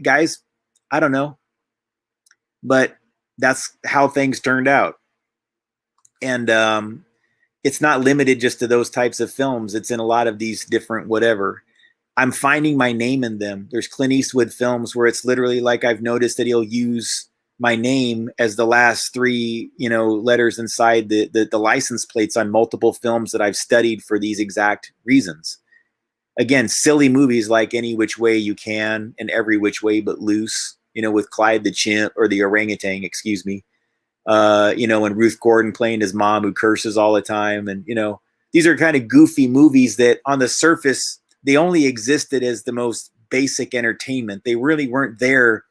A: don't know. But that's how things turned out. And it's not limited just to those types of films. It's in a lot of these different whatever. I'm finding my name in them. There's Clint Eastwood films where it's literally like I've noticed that he'll use my name as the last three, you know, letters inside the license plates on multiple films that I've studied for these exact reasons. again, silly movies like Any Which Way You Can and Every Which Way But Loose, with Clyde the chimp, or the orangutan, excuse me. And Ruth Gordon playing his mom who curses all the time. And, these are kind of goofy movies that on the surface, they only existed as the most basic entertainment. They really weren't there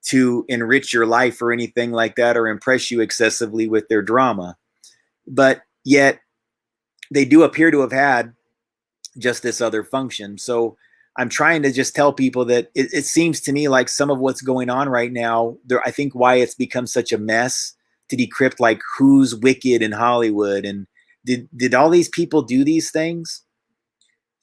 A: to enrich your life or anything like that, or impress you excessively with their drama. But yet they do appear to have had just this other function. So I'm trying to just tell people that it seems to me like some of what's going on right now, I think why it's become such a mess to decrypt like who's wicked in Hollywood, and did all these people do these things?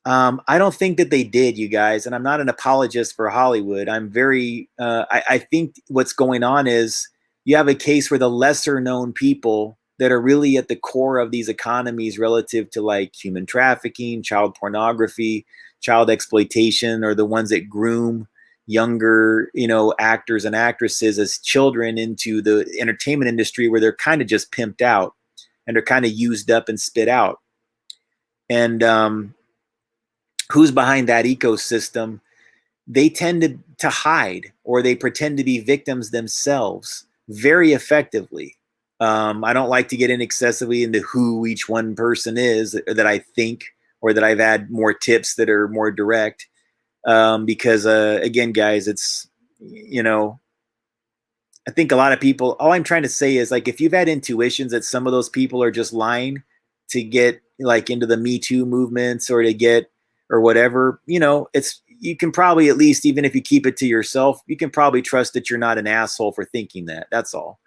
A: I don't think that they did, you guys. And I'm not an apologist for Hollywood. I'm very, I think what's going on is you have a case where the lesser known people that are really at the core of these economies relative to like human trafficking, child pornography, child exploitation, or the ones that groom younger, actors and actresses as children into the entertainment industry, where they're kind of just pimped out and they're kind of used up and spit out. And who's behind that ecosystem? They tend to hide, or they pretend to be victims themselves very effectively. I don't like to get in excessively into who each one person is that I think, or that I've had more tips that are more direct. Because again, guys, it's, I think a lot of people, all I'm trying to say is like, if you've had intuitions that some of those people are just lying to get like into the Me Too movements, or to get, or whatever, you can probably, at least, even if you keep it to yourself, you can probably trust that you're not an asshole for thinking that. That's all.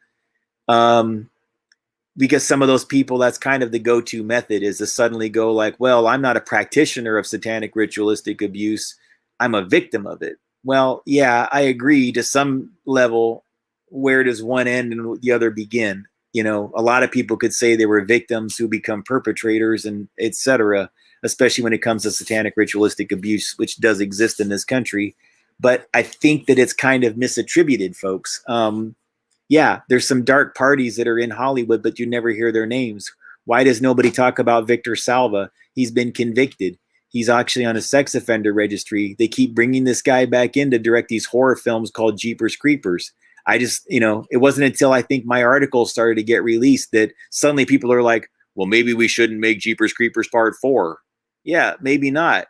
A: Because some of those people, that's kind of the go-to method, is to suddenly go like, well, I'm not a practitioner of satanic ritualistic abuse, I'm a victim of it. Well, yeah, I agree to some level. Where does one end and the other begin? A lot of people could say they were victims who become perpetrators, and etc., especially when it comes to satanic ritualistic abuse, which does exist in this country. But I think that it's kind of misattributed, folks. Yeah, there's some dark parties that are in Hollywood, but you never hear their names. Why does nobody talk about Victor Salva? He's been convicted. He's actually on a sex offender registry. They keep bringing this guy back in to direct these horror films called Jeepers Creepers. I just, it wasn't until I think my article started to get released that suddenly people are like, well, maybe we shouldn't make Jeepers Creepers Part 4. Yeah, maybe not.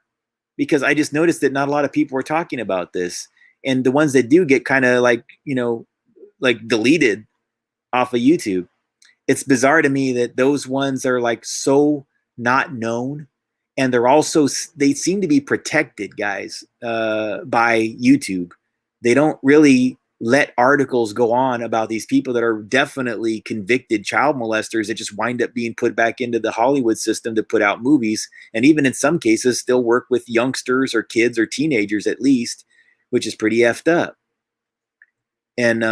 A: Because I just noticed that not a lot of people are talking about this. And the ones that do get kind of like, like deleted off of YouTube. It's bizarre to me that those ones are like so not known. And they seem to be protected, guys, by YouTube. They don't really let articles go on about these people that are definitely convicted child molesters that just wind up being put back into the Hollywood system to put out movies. And even in some cases still work with youngsters or kids or teenagers at least, which is pretty effed up. And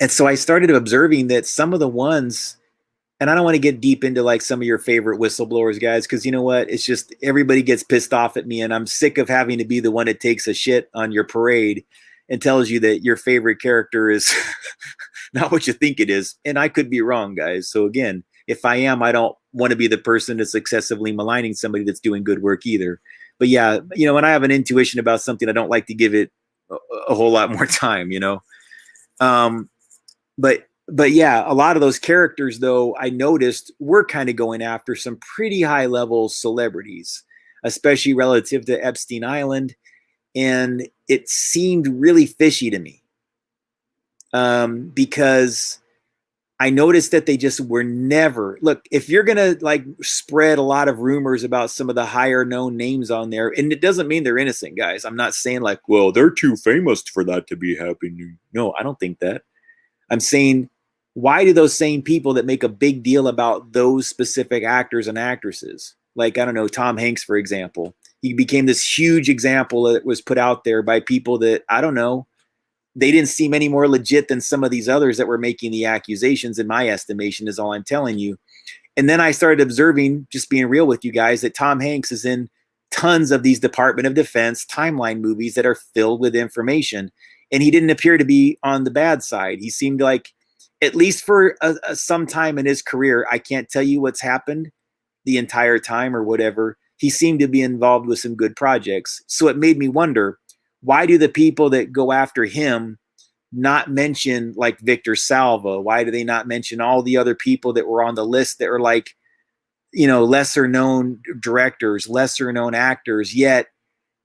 A: so I started observing that some of the ones, and I don't want to get deep into like some of your favorite whistleblowers, guys, because you know what? It's just everybody gets pissed off at me, and I'm sick of having to be the one that takes a shit on your parade and tells you that your favorite character is not what you think it is. And I could be wrong, guys. So again, if I am, I don't want to be the person that's excessively maligning somebody that's doing good work either. But yeah, when I have an intuition about something, I don't like to give it a whole lot more time, But yeah, a lot of those characters, though, I noticed were kind of going after some pretty high level celebrities, especially relative to Epstein Island. And it seemed really fishy to me, because I noticed that they just were never, look, if you're going to like spread a lot of rumors about some of the higher known names on there, and it doesn't mean they're innocent, guys. I'm not saying like, well, they're too famous for that to be happening. No, I don't think that. I'm saying, why do those same people that make a big deal about those specific actors and actresses, like, I don't know, Tom Hanks, for example, he became this huge example that was put out there by people that, I don't know, they didn't seem any more legit than some of these others that were making the accusations, in my estimation, is all I'm telling you. And then I started observing, just being real with you guys, that Tom Hanks is in tons of these Department of Defense timeline movies that are filled with information. And he didn't appear to be on the bad side. He seemed like, at least for some time in his career, I can't tell you what's happened the entire time or whatever, he seemed to be involved with some good projects. So it made me wonder, why do the people that go after him not mention like Victor Salva? Why do they not mention all the other people that were on the list that are like, lesser known directors, lesser known actors, yet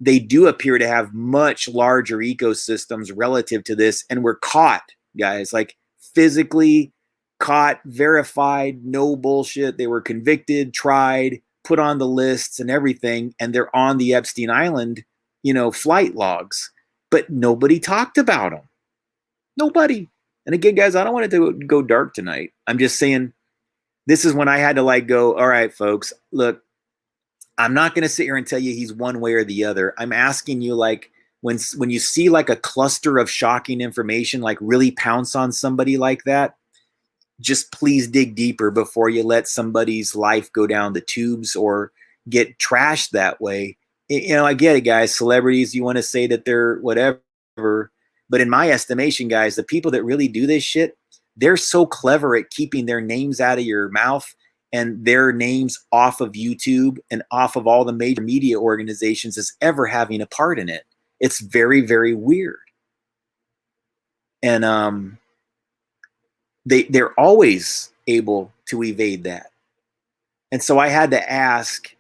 A: they do appear to have much larger ecosystems relative to this, and were caught, guys, like physically caught, verified, no bullshit. They were convicted, tried, put on the lists and everything, and they're on the Epstein Island, flight logs, but nobody talked about them. Nobody. And again, guys, I don't want it to go dark tonight. I'm just saying, this is when I had to like go, all right, folks, look, I'm not going to sit here and tell you he's one way or the other. I'm asking you, like, when you see like a cluster of shocking information, like really pounce on somebody like that, just please dig deeper before you let somebody's life go down the tubes or get trashed that way. I get it, guys. Celebrities, you want to say that they're whatever. But in my estimation, guys, the people that really do this shit, they're so clever at keeping their names out of your mouth and their names off of YouTube and off of all the major media organizations as ever having a part in it. It's very, very weird. And they're always able to evade that. And so I had to ask,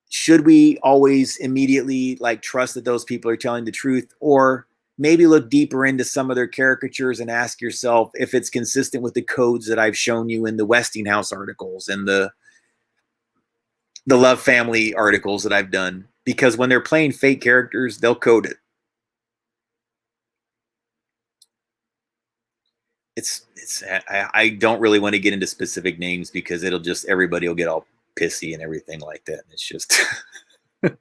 A: should we always immediately like trust that those people are telling the truth, or maybe look deeper into some of their caricatures and ask yourself if it's consistent with the codes that I've shown you in the Westinghouse articles and the Love Family articles that I've done? Because when they're playing fake characters, they'll code it. I don't really want to get into specific names because everybody will get all pissy and everything like that. And it's just, I'm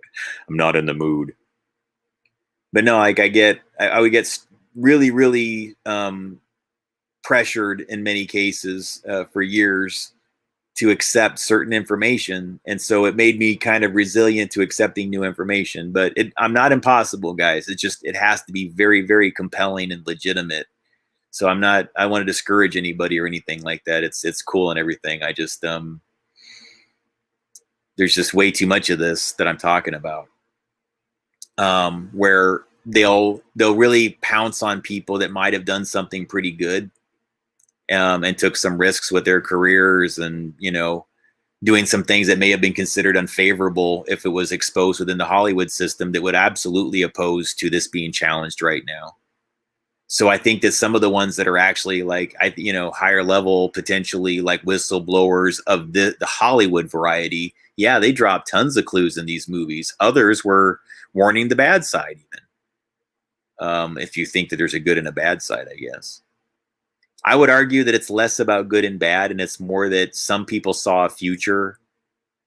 A: not in the mood. But no, like I would get really, really pressured in many cases for years to accept certain information. And so it made me kind of resilient to accepting new information. But I'm not impossible, guys. It has to be very, very compelling and legitimate. So I want to discourage anybody or anything like that. It's cool and everything. I just, there's just way too much of this that I'm talking about. Where they'll really pounce on people that might have done something pretty good, and took some risks with their careers, and doing some things that may have been considered unfavorable if it was exposed within the Hollywood system, that would absolutely oppose to this being challenged right now. So I think that some of the ones that are actually like, higher level, potentially like whistleblowers of the Hollywood variety, yeah, they dropped tons of clues in these movies. Others were warning the bad side, even. If you think that there's a good and a bad side, I guess. I would argue that it's less about good and bad, and it's more that some people saw a future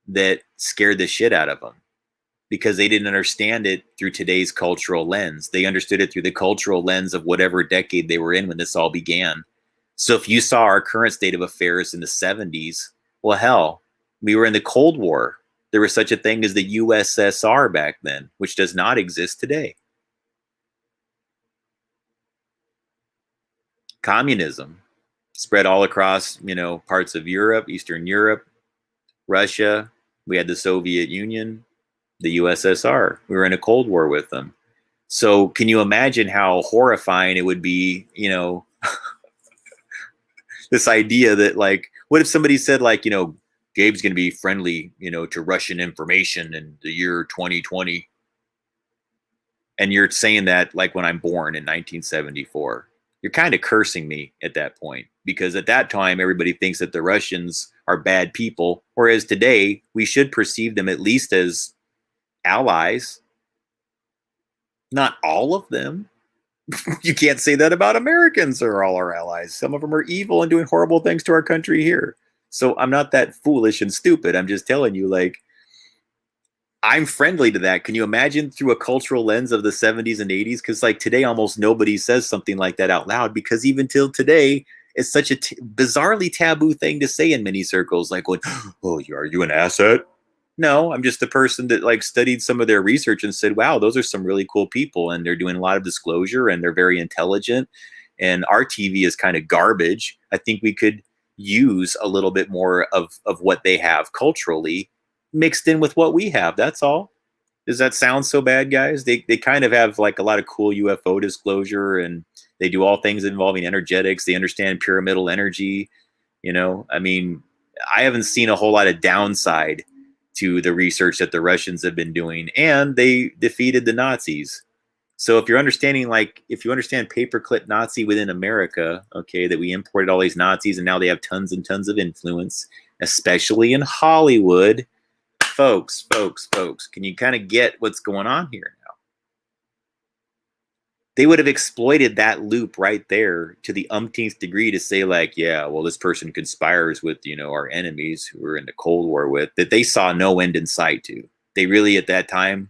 A: that scared the shit out of them because they didn't understand it through today's cultural lens. They understood it through the cultural lens of whatever decade they were in when this all began. So if you saw our current state of affairs in the 70s, well, hell, we were in the Cold War. There was such a thing as the USSR back then, which does not exist today. Communism spread all across, parts of Europe, Eastern Europe, Russia. We had the Soviet Union, the USSR. We were in a Cold War with them. So can you imagine how horrifying it would be, this idea that like, what if somebody said like, Gabe's going to be friendly, to Russian information in the year 2020. And you're saying that like when I'm born in 1974, you're kind of cursing me at that point, because at that time, everybody thinks that the Russians are bad people. Whereas today we should perceive them at least as allies. Not all of them. You can't say that about Americans are all our allies. Some of them are evil and doing horrible things to our country here. So I'm not that foolish and stupid. I'm just telling you, like, I'm friendly to that. Can you imagine through a cultural lens of the 70s and 80s? Because like today, almost nobody says something like that out loud, because even till today, it's such a bizarrely taboo thing to say in many circles. Like, oh, are you an asset? No, I'm just the person that like studied some of their research and said, wow, those are some really cool people. And they're doing a lot of disclosure and they're very intelligent. And our TV is kind of garbage. I think we could use a little bit more of what they have culturally. mixed in with what we have. That's all. Does that sound so bad, guys? They kind of have like a lot of cool UFO disclosure, and they do all things involving energetics. They understand pyramidal energy. I mean, I haven't seen a whole lot of downside to the research that the Russians have been doing, and they defeated the Nazis. So if you understand paperclip Nazi within America, okay, that we imported all these Nazis and now they have tons and tons of influence, especially in Hollywood, folks, can you kind of get what's going on here now? They would have exploited that loop right there to the umpteenth degree to say like, yeah, well, this person conspires with, our enemies who we're in the Cold War with, that they saw no end in sight to. They really at that time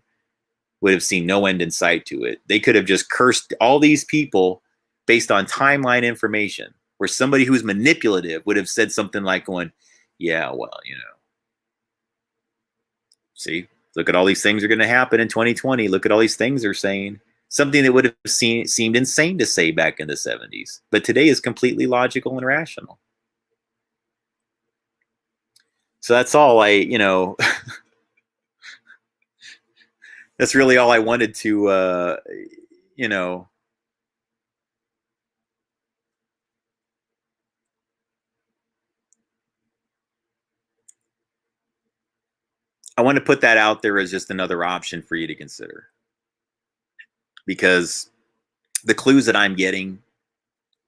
A: would have seen no end in sight to it. They could have just cursed all these people based on timeline information, where somebody who's manipulative would have said something like going, yeah, well, see, look at all these things are going to happen in 2020. Look at all these things they're saying. Something that would have seemed insane to say back in the 70s. But today is completely logical and rational. So that's all that's really all I wanted to, I want to put that out there as just another option for you to consider. Because the clues that I'm getting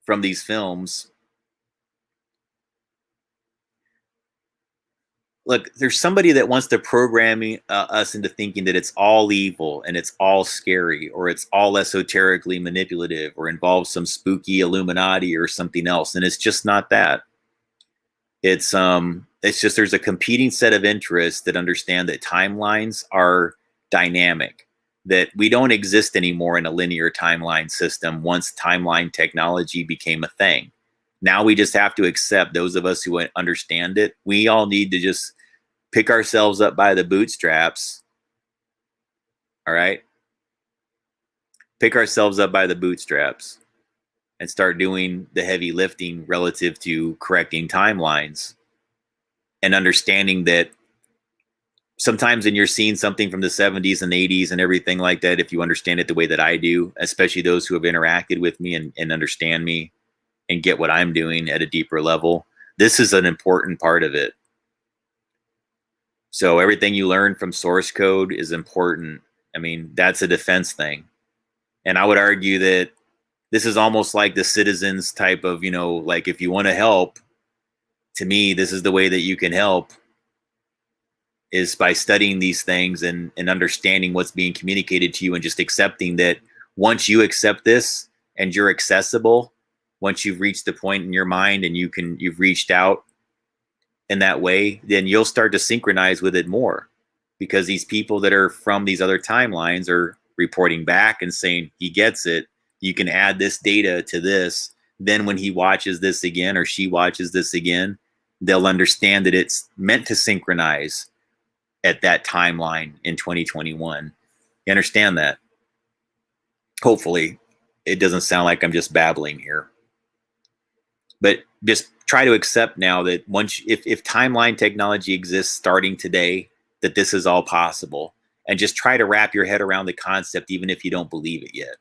A: from these films, look, there's somebody that wants to program us into thinking that it's all evil and it's all scary, or it's all esoterically manipulative, or involves some spooky Illuminati or something else. And it's just not that. It's just there's a competing set of interests that understand that timelines are dynamic, that we don't exist anymore in a linear timeline system once timeline technology became a thing. Now we just have to accept, those of us who understand it, we all need to just pick ourselves up by the bootstraps. All right? Pick ourselves up by the bootstraps and start doing the heavy lifting relative to correcting timelines and understanding that sometimes when you're seeing something from the 70s and 80s and everything like that, if you understand it the way that I do, especially those who have interacted with me and understand me and get what I'm doing at a deeper level, this is an important part of it. So everything you learn from source code is important. I mean, that's a defense thing. And I would argue that this is almost like the citizens type of, like if you want to help, to me, this is the way that you can help, is by studying these things and understanding what's being communicated to you, and just accepting that once you accept this and you're accessible, once you've reached the point in your mind and you've reached out in that way, then you'll start to synchronize with it more, because these people that are from these other timelines are reporting back and saying he gets it. You can add this data to this. Then when he watches this again or she watches this again, they'll understand that it's meant to synchronize at that timeline in 2021. You understand that? Hopefully it doesn't sound like I'm just babbling here, but just try to accept now that if timeline technology exists starting today, that this is all possible, and just try to wrap your head around the concept, even if you don't believe it yet.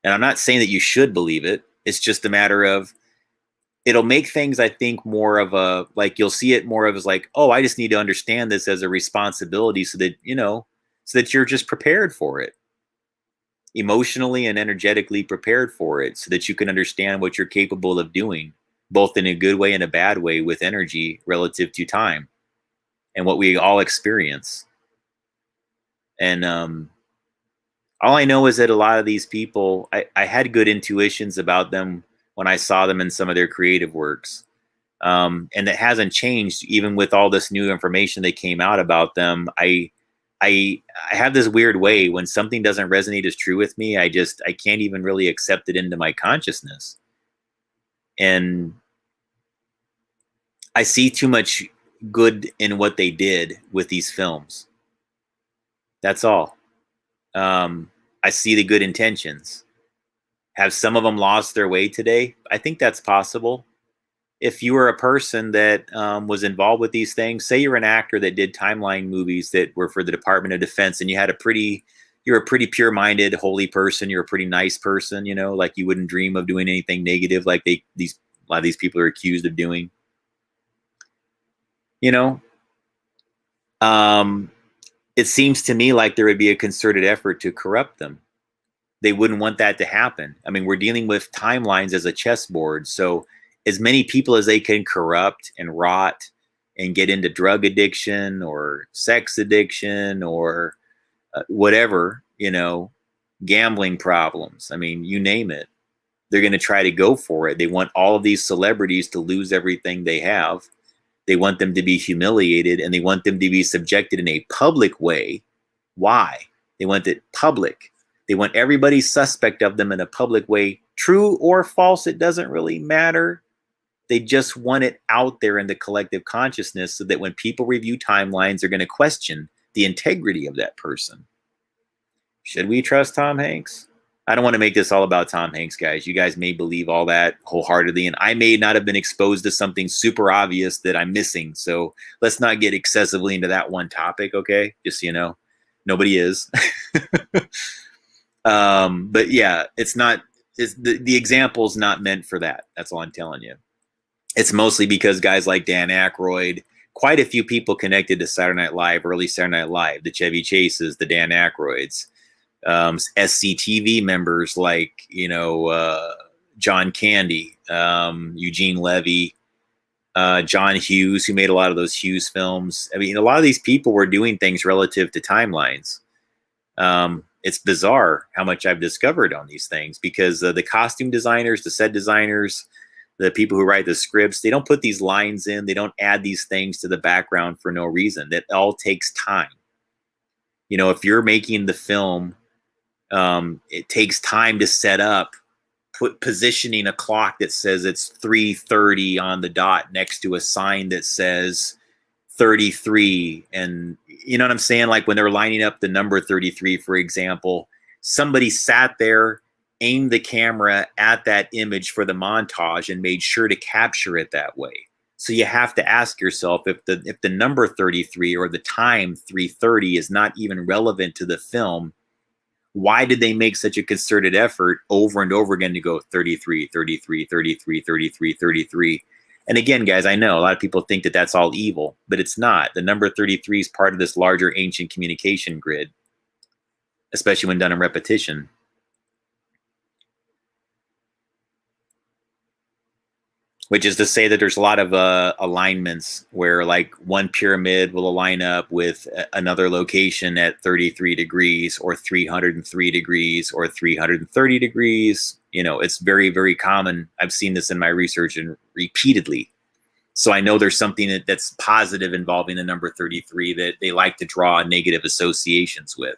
A: And I'm not saying that you should believe it. It's just a matter of, it'll make things, I think, more of a, like, you'll see it more of as like, oh, I just need to understand this as a responsibility so that, so that you're just prepared for it, emotionally and energetically prepared for it, so that you can understand what you're capable of doing, both in a good way and a bad way, with energy relative to time and what we all experience. And all I know is that a lot of these people, I had good intuitions about them when I saw them in some of their creative works. And that hasn't changed even with all this new information that came out about them. I have this weird way, when something doesn't resonate as true with me, I can't even really accept it into my consciousness. And I see too much good in what they did with these films. That's all. I see the good intentions. Have some of them lost their way today? I think that's possible. if you were a person that was involved with these things, say you're an actor that did timeline movies that were for the Department of Defense, and you're a pretty pure-minded, holy person. You're a pretty nice person, you know, like you wouldn't dream of doing anything negative like a lot of these people are accused of doing. You know, it seems to me like there would be a concerted effort to corrupt them. They wouldn't want that to happen. I mean, we're dealing with timelines as a chessboard. So as many people as they can corrupt and rot and get into drug addiction or sex addiction or whatever, you know, gambling problems. I mean, you name it. They're going to try to go for it. They want all of these celebrities to lose everything they have. They want them to be humiliated, and they want them to be subjected in a public way. Why? They want it public. They want everybody suspect of them in a public way. True or false, it doesn't really matter. They just want it out there in the collective consciousness so that when people review timelines, they're going to question the integrity of that person. Should we trust Tom Hanks? I don't want to make this all about Tom Hanks, guys. You guys may believe all that wholeheartedly, and I may not have been exposed to something super obvious that I'm missing. So let's not get excessively into that one topic, okay? Just so you know, nobody is. But yeah, the example's not meant for that. That's all I'm telling you. It's mostly because guys like Dan Aykroyd, quite a few people connected to Saturday Night Live, early Saturday Night Live, the Chevy Chases, the Dan Aykroyds, SCTV members like, you know, John Candy, Eugene Levy, John Hughes, who made a lot of those Hughes films. I mean, a lot of these people were doing things relative to timelines. It's bizarre how much I've discovered on these things because the costume designers, the set designers, the people who write the scripts, they don't put these lines in. They don't add these things to the background for no reason. That all takes time. You know, if you're making the film, it takes time to set up, positioning a clock that says it's 3:30 on the dot next to a sign that says 33. And you know what I'm saying? Like when they're lining up the number 33, for example, somebody sat there, aimed the camera at that image for the montage and made sure to capture it that way. So you have to ask yourself if the number 33 or the time 3:30 is not even relevant to the film, why did they make such a concerted effort over and over again to go 33, 33, 33, 33, 33? And again, guys, I know a lot of people think that that's all evil, but it's not. The number 33 is part of this larger ancient communication grid, especially when done in repetition. Which is to say that there's a lot of alignments where like one pyramid will align up with another location at 33 degrees or 303 degrees or 330 degrees. You know, it's very, very common. I've seen this in my research and repeatedly. So I know there's something that's positive involving the number 33 that they like to draw negative associations with.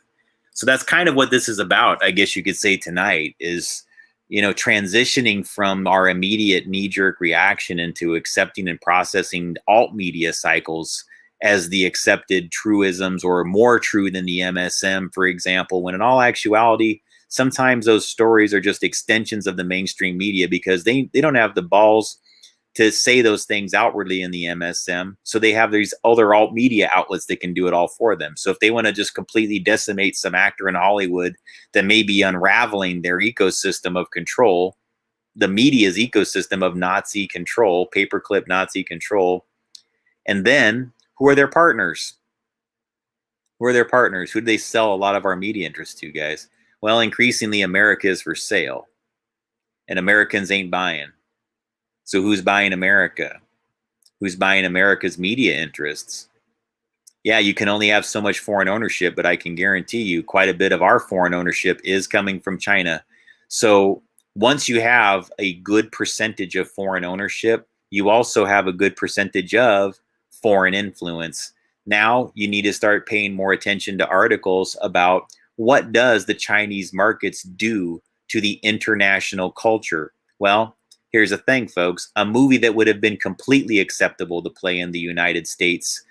A: So that's kind of what this is about, I guess you could say tonight, is, you know, transitioning from our immediate knee-jerk reaction into accepting and processing alt media cycles as the accepted truisms or more true than the MSM, for example, when in all actuality, sometimes those stories are just extensions of the mainstream media because they don't have the balls to say those things outwardly in the MSM. So they have these other alt media outlets that can do it all for them. So if they want to just completely decimate some actor in Hollywood that may be unraveling their ecosystem of control, the media's ecosystem of Nazi control, paperclip Nazi control, and then who are their partners? Who are their partners? Who do they sell a lot of our media interests to, guys? Well, increasingly America is for sale and Americans ain't buying. So who's buying America? Who's buying America's media interests? Yeah, you can only have so much foreign ownership, but I can guarantee you quite a bit of our foreign ownership is coming from China. So once you have a good percentage of foreign ownership, you also have a good percentage of foreign influence. Now you need to start paying more attention to articles about what does the Chinese markets do to the international culture. Well, here's the thing, folks. A movie that would have been completely acceptable to play in the United States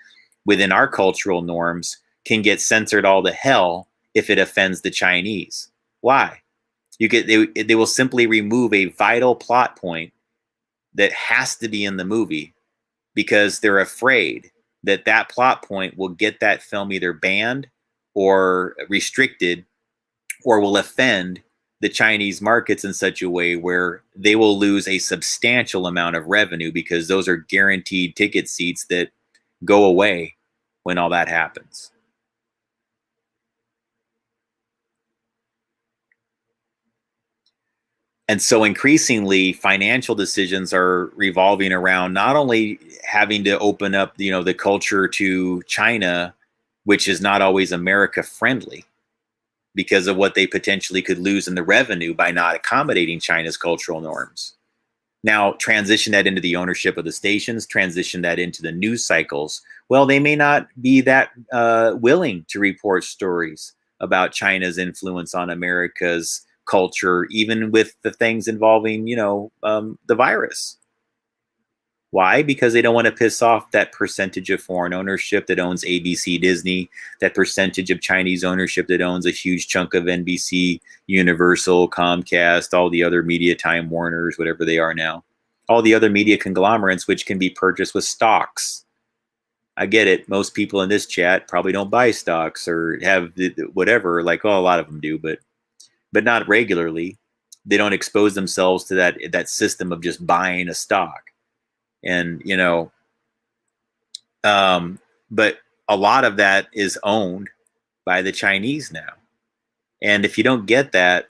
A: within our cultural norms can get censored all to hell if it offends the Chinese. Why? They will simply remove a vital plot point that has to be in the movie because they're afraid that that plot point will get that film either banned or restricted or will offend the Chinese markets in such a way where they will lose a substantial amount of revenue because those are guaranteed ticket seats that go away when all that happens. And so increasingly financial decisions are revolving around not only having to open up, the culture to China, which is not always America friendly because of what they potentially could lose in the revenue by not accommodating China's cultural norms. Now, transition that into the ownership of the stations, transition that into the news cycles. Well, they may not be that willing to report stories about China's influence on America's culture, even with the things involving, the virus. Why? Because they don't want to piss off that percentage of foreign ownership that owns ABC, Disney, that percentage of Chinese ownership that owns a huge chunk of NBC, Universal, Comcast, all the other media, Time Warners, whatever they are now, all the other media conglomerates, which can be purchased with stocks. I get it. Most people in this chat probably don't buy stocks or have whatever, like, a lot of them do, but not regularly. They don't expose themselves to that system of just buying a stock. And, but a lot of that is owned by the Chinese now. And if you don't get that,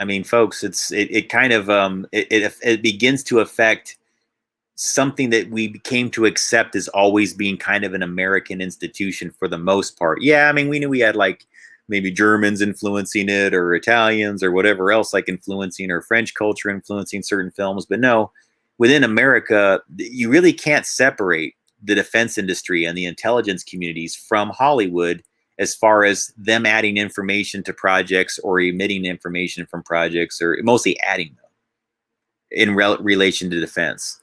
A: I mean, folks, it kind of, it begins to affect something that we came to accept as always being kind of an American institution for the most part. Yeah, I mean, we knew we had like maybe Germans influencing it or Italians or whatever else like influencing, or French culture influencing certain films. But no, within America, you really can't separate the defense industry and the intelligence communities from Hollywood as far as them adding information to projects or emitting information from projects, or mostly adding them in relation to defense.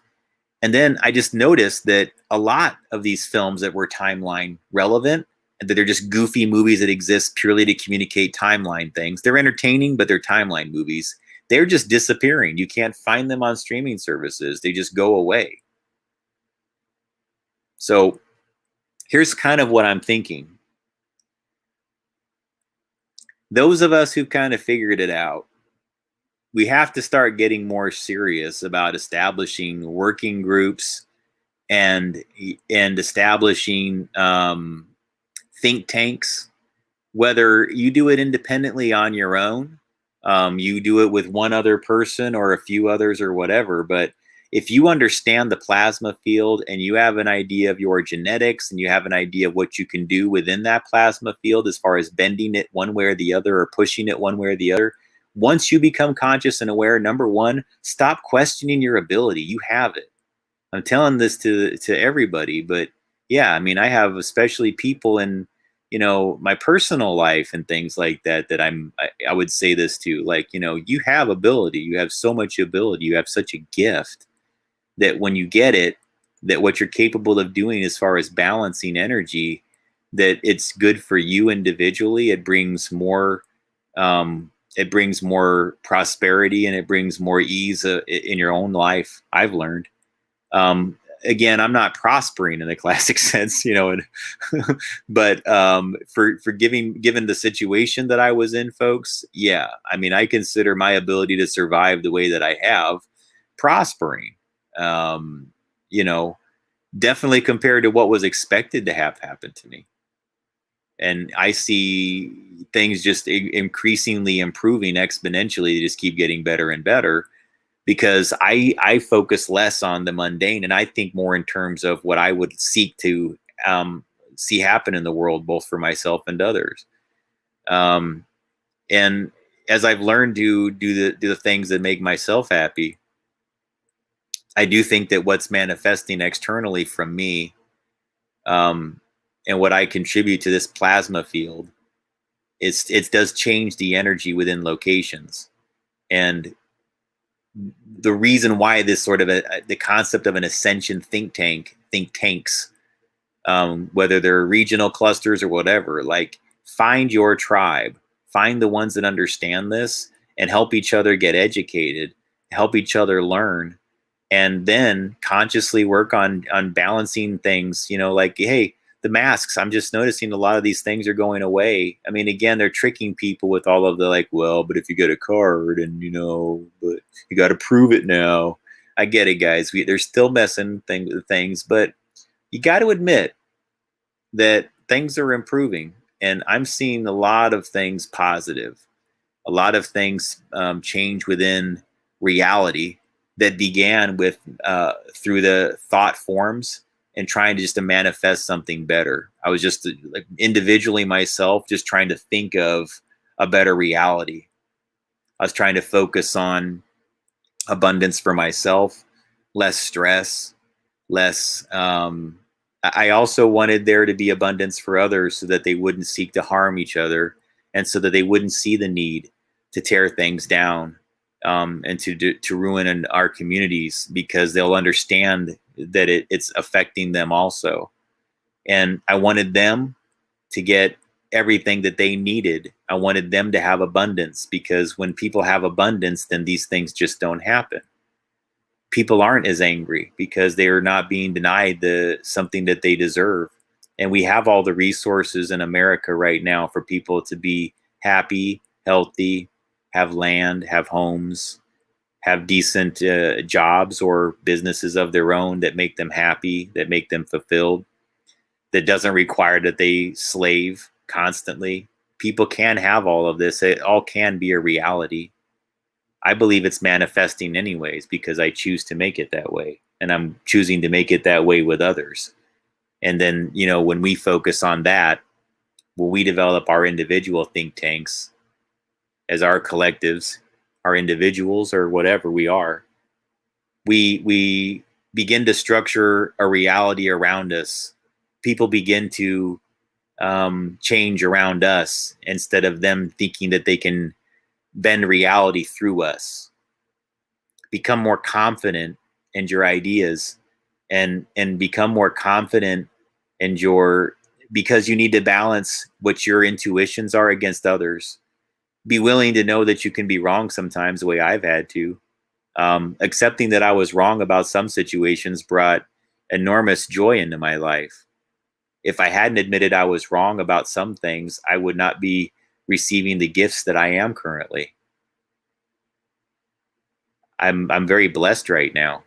A: And then I just noticed that a lot of these films that were timeline relevant, and that they're just goofy movies that exist purely to communicate timeline things. They're entertaining, but they're timeline movies. They're just disappearing. You can't find them on streaming services. They just go away. So here's kind of what I'm thinking. Those of us who've kind of figured it out, we have to start getting more serious about establishing working groups and establishing think tanks, whether you do it independently on your own, you do it with one other person or a few others or whatever. But if you understand the plasma field and you have an idea of your genetics and you have an idea of what you can do within that plasma field as far as bending it one way or the other or pushing it one way or the other, once you become conscious and aware, number one, stop questioning your ability. You have it. I'm telling this to everybody, but yeah, I mean, I have especially people in, my personal life and things like that, that I would say this to, like, you have ability, you have so much ability, you have such a gift that when you get it, that what you're capable of doing as far as balancing energy, that it's good for you individually. It brings more, prosperity, and it brings more ease in your own life. I've learned. Again, I'm not prospering in the classic sense, but given the situation that I was in, folks, yeah, I mean, I consider my ability to survive the way that I have prospering, definitely compared to what was expected to have happened to me. And I see things just increasingly improving exponentially. They just keep getting better and better, because I focus less on the mundane, and I think more in terms of what I would seek to see happen in the world, both for myself and others. And as I've learned to do the things that make myself happy, I do think that what's manifesting externally from me, and what I contribute to this plasma field, it does change the energy within locations. And the reason why this sort of the concept of an Ascension think tanks, whether they're regional clusters or whatever, like, find your tribe, find the ones that understand this, and help each other get educated, help each other learn, and then consciously work on balancing things, you know, like, hey, the masks, I'm just noticing a lot of these things are going away. I mean, again, they're tricking people with all of the like, well, but if you get a card and, you know, but you got to prove it now. I get it, guys. They're still messing with things, but you got to admit that things are improving, and I'm seeing a lot of things positive, a lot of things change within reality that began with through the thought forms and trying to just to manifest something better. I was just like individually myself, just trying to think of a better reality. I was trying to focus on abundance for myself, less stress, less. I also wanted there to be abundance for others so that they wouldn't seek to harm each other, and so that they wouldn't see the need to tear things down, and to ruin our communities, because they'll understand that it's affecting them also. And I wanted them to get everything that they needed. I wanted them to have abundance, because when people have abundance, then these things just don't happen. People aren't as angry because they are not being denied something that they deserve. And we have all the resources in America right now for people to be happy, healthy, have land, have homes, have decent jobs or businesses of their own that make them happy, that make them fulfilled, that doesn't require that they slave constantly. People can have all of this. It all can be a reality. I believe it's manifesting anyways, because I choose to make it that way, and I'm choosing to make it that way with others. And then, you know, when we focus on that, when we develop our individual think tanks as our collectives, our individuals, or whatever we are, we begin to structure a reality around us. People begin to change around us instead of them thinking that they can bend reality through us. Become more confident in your ideas, and become more confident in your, because you need to balance what your intuitions are against others. Be willing to know that you can be wrong sometimes, the way I've had to. Accepting that I was wrong about some situations brought enormous joy into my life. If I hadn't admitted I was wrong about some things, I would not be receiving the gifts that I am currently. I'm very blessed right now.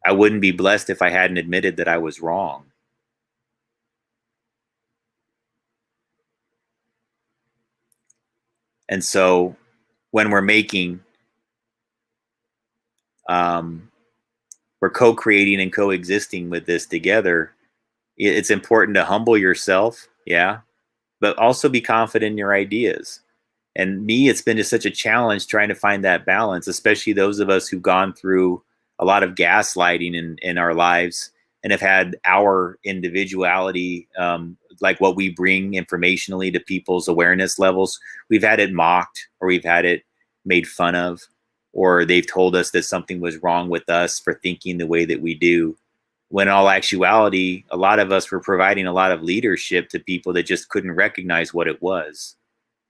A: I wouldn't be blessed if I hadn't admitted that I was wrong. And so when we're making, we're co-creating and coexisting with this together, it's important to humble yourself, yeah, but also be confident in your ideas. And me, it's been just such a challenge trying to find that balance, especially those of us who've gone through a lot of gaslighting in our lives and have had our individuality, like what we bring informationally to people's awareness levels. We've had it mocked, or we've had it made fun of, or they've told us that something was wrong with us for thinking the way that we do. When in all actuality, a lot of us were providing a lot of leadership to people that just couldn't recognize what it was.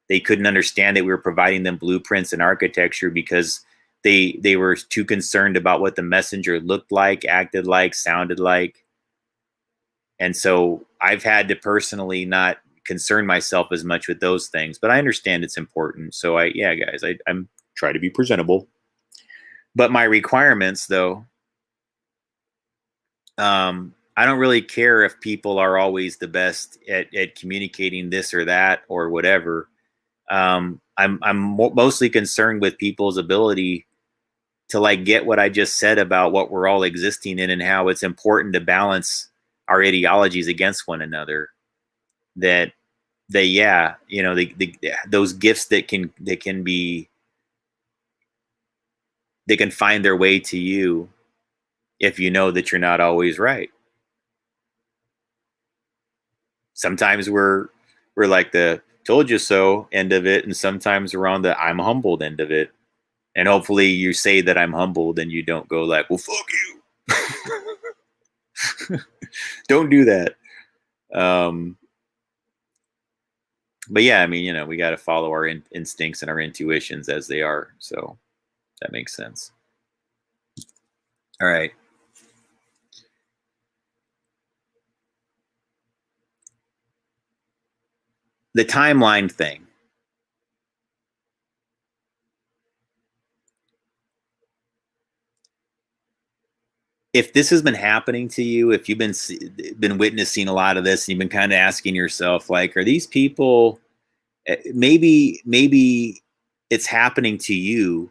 A: They couldn't understand that we were providing them blueprints and architecture because they were too concerned about what the messenger looked like, acted like, sounded like. And so I've had to personally not concern myself as much with those things, but I understand it's important. So yeah, guys, I'm trying to be presentable. But my requirements, though, I don't really care if people are always the best at communicating this or that or whatever. I'm mostly concerned with people's ability to like get what I just said about what we're all existing in and how it's important to balance our ideologies against one another. That yeah, you know, those gifts that can be, they can find their way to you if you know that you're not always right. Sometimes we're like the told you so end of it, and sometimes we're on the I'm humbled end of it. And hopefully you say that I'm humbled and you don't go like, well, fuck you. Don't do that. But yeah, I mean, you know, we got to follow our instincts and our intuitions as they are. So that makes sense. All right. The timeline thing. If this has been happening to you, if you've been witnessing a lot of this, and you've been kind of asking yourself, like, are these people, maybe it's happening to you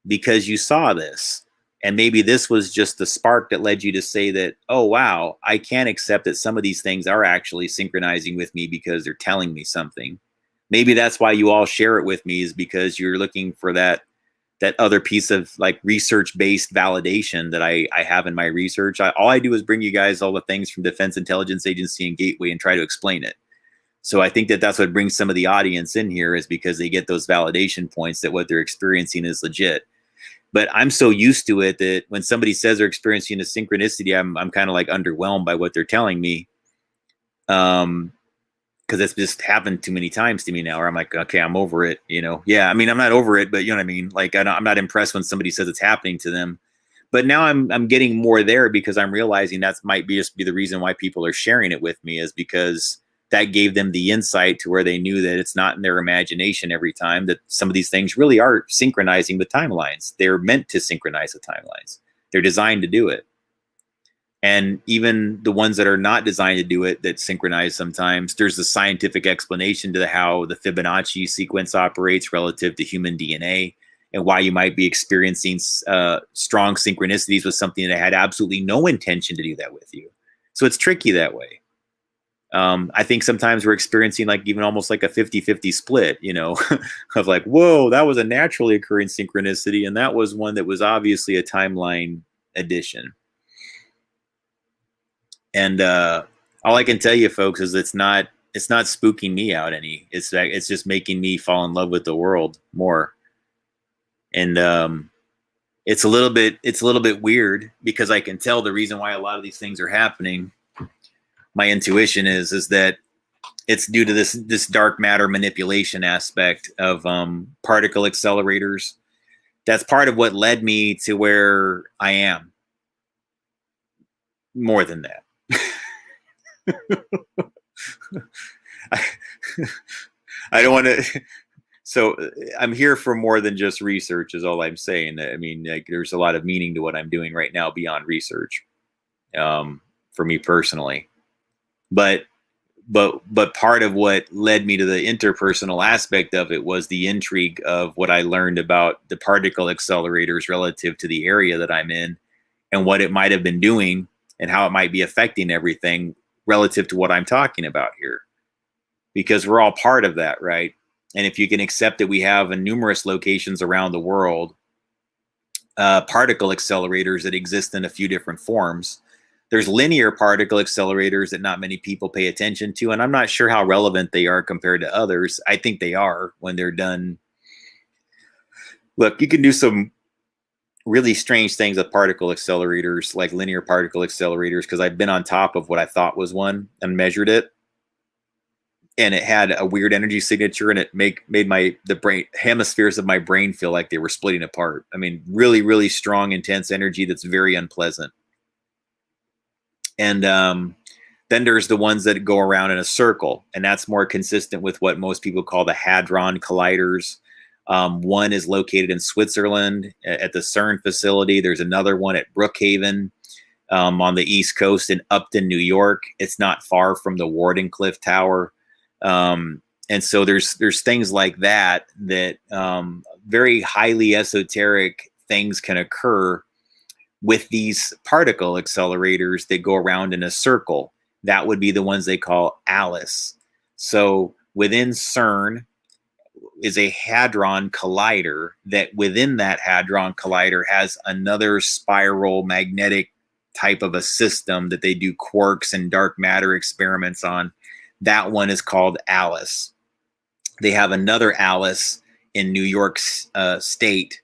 A: because you saw this, and maybe this was just the spark that led you to say that, oh wow, I can't accept that some of these things are actually synchronizing with me because they're telling me something. Maybe that's why you all share it with me, is because you're looking for that other piece of like research-based validation that I have in my research. All I do is bring you guys all the things from Defense Intelligence Agency and Gateway and try to explain it. So I think that that's what brings some of the audience in here, is because they get those validation points that what they're experiencing is legit. But I'm so used to it that when somebody says they're experiencing a synchronicity, I'm kind of like underwhelmed by what they're telling me. Because it's just happened too many times to me now, where I'm like, okay, I'm over it. Yeah, I mean, I'm not over it, but you know what I mean? Like, I'm not impressed when somebody says it's happening to them. But now I'm getting more there, because I'm realizing that might be the reason why people are sharing it with me, is because that gave them the insight to where they knew that it's not in their imagination every time, that some of these things really are synchronizing with timelines. They're meant to synchronize the timelines. They're designed to do it. And even the ones that are not designed to do it, that synchronize sometimes, there's a scientific explanation to how the Fibonacci sequence operates relative to human DNA, and why you might be experiencing strong synchronicities with something that had absolutely no intention to do that with you. So it's tricky that way. I think sometimes we're experiencing like even almost like a 50-50 split, of like, whoa, that was a naturally occurring synchronicity, and that was one that was obviously a timeline addition. And all I can tell you, folks, is it's not spooking me out any. It's just making me fall in love with the world more. And it's a little bit weird, because I can tell the reason why a lot of these things are happening. My intuition is that it's due to this dark matter manipulation aspect of particle accelerators. That's part of what led me to where I am. More than that. I don't want to. So I'm here for more than just research, is all I'm saying. I mean, like, there's a lot of meaning to what I'm doing right now beyond research, for me personally. But part of what led me to the interpersonal aspect of it was the intrigue of what I learned about the particle accelerators relative to the area that I'm in, and what it might have been doing, and how it might be affecting everything relative to what I'm talking about here. Because we're all part of that, right? And if you can accept that we have in numerous locations around the world particle accelerators that exist in a few different forms. There's linear particle accelerators that not many people pay attention to, and I'm not sure how relevant they are compared to others. I think they are when they're done. Look, you can do some really strange things with particle accelerators, like linear particle accelerators, because I've been on top of what I thought was one and measured it, and it had a weird energy signature, and it made the brain hemispheres of my brain feel like they were splitting apart. I mean, really, really strong, intense energy that's very unpleasant. And then there's the ones that go around in a circle, and that's more consistent with what most people call the Hadron Colliders. One is located in Switzerland at the CERN facility. There's another one at Brookhaven on the East Coast in Upton, New York. It's not far from the Wardenclyffe Tower. And so there's things like that very highly esoteric things can occur with these particle accelerators that go around in a circle. That would be the ones they call ALICE. So within CERN is a Hadron Collider that within that Hadron Collider has another spiral magnetic type of a system that they do quarks and dark matter experiments on. That one is called ALICE. They have another ALICE in New York State,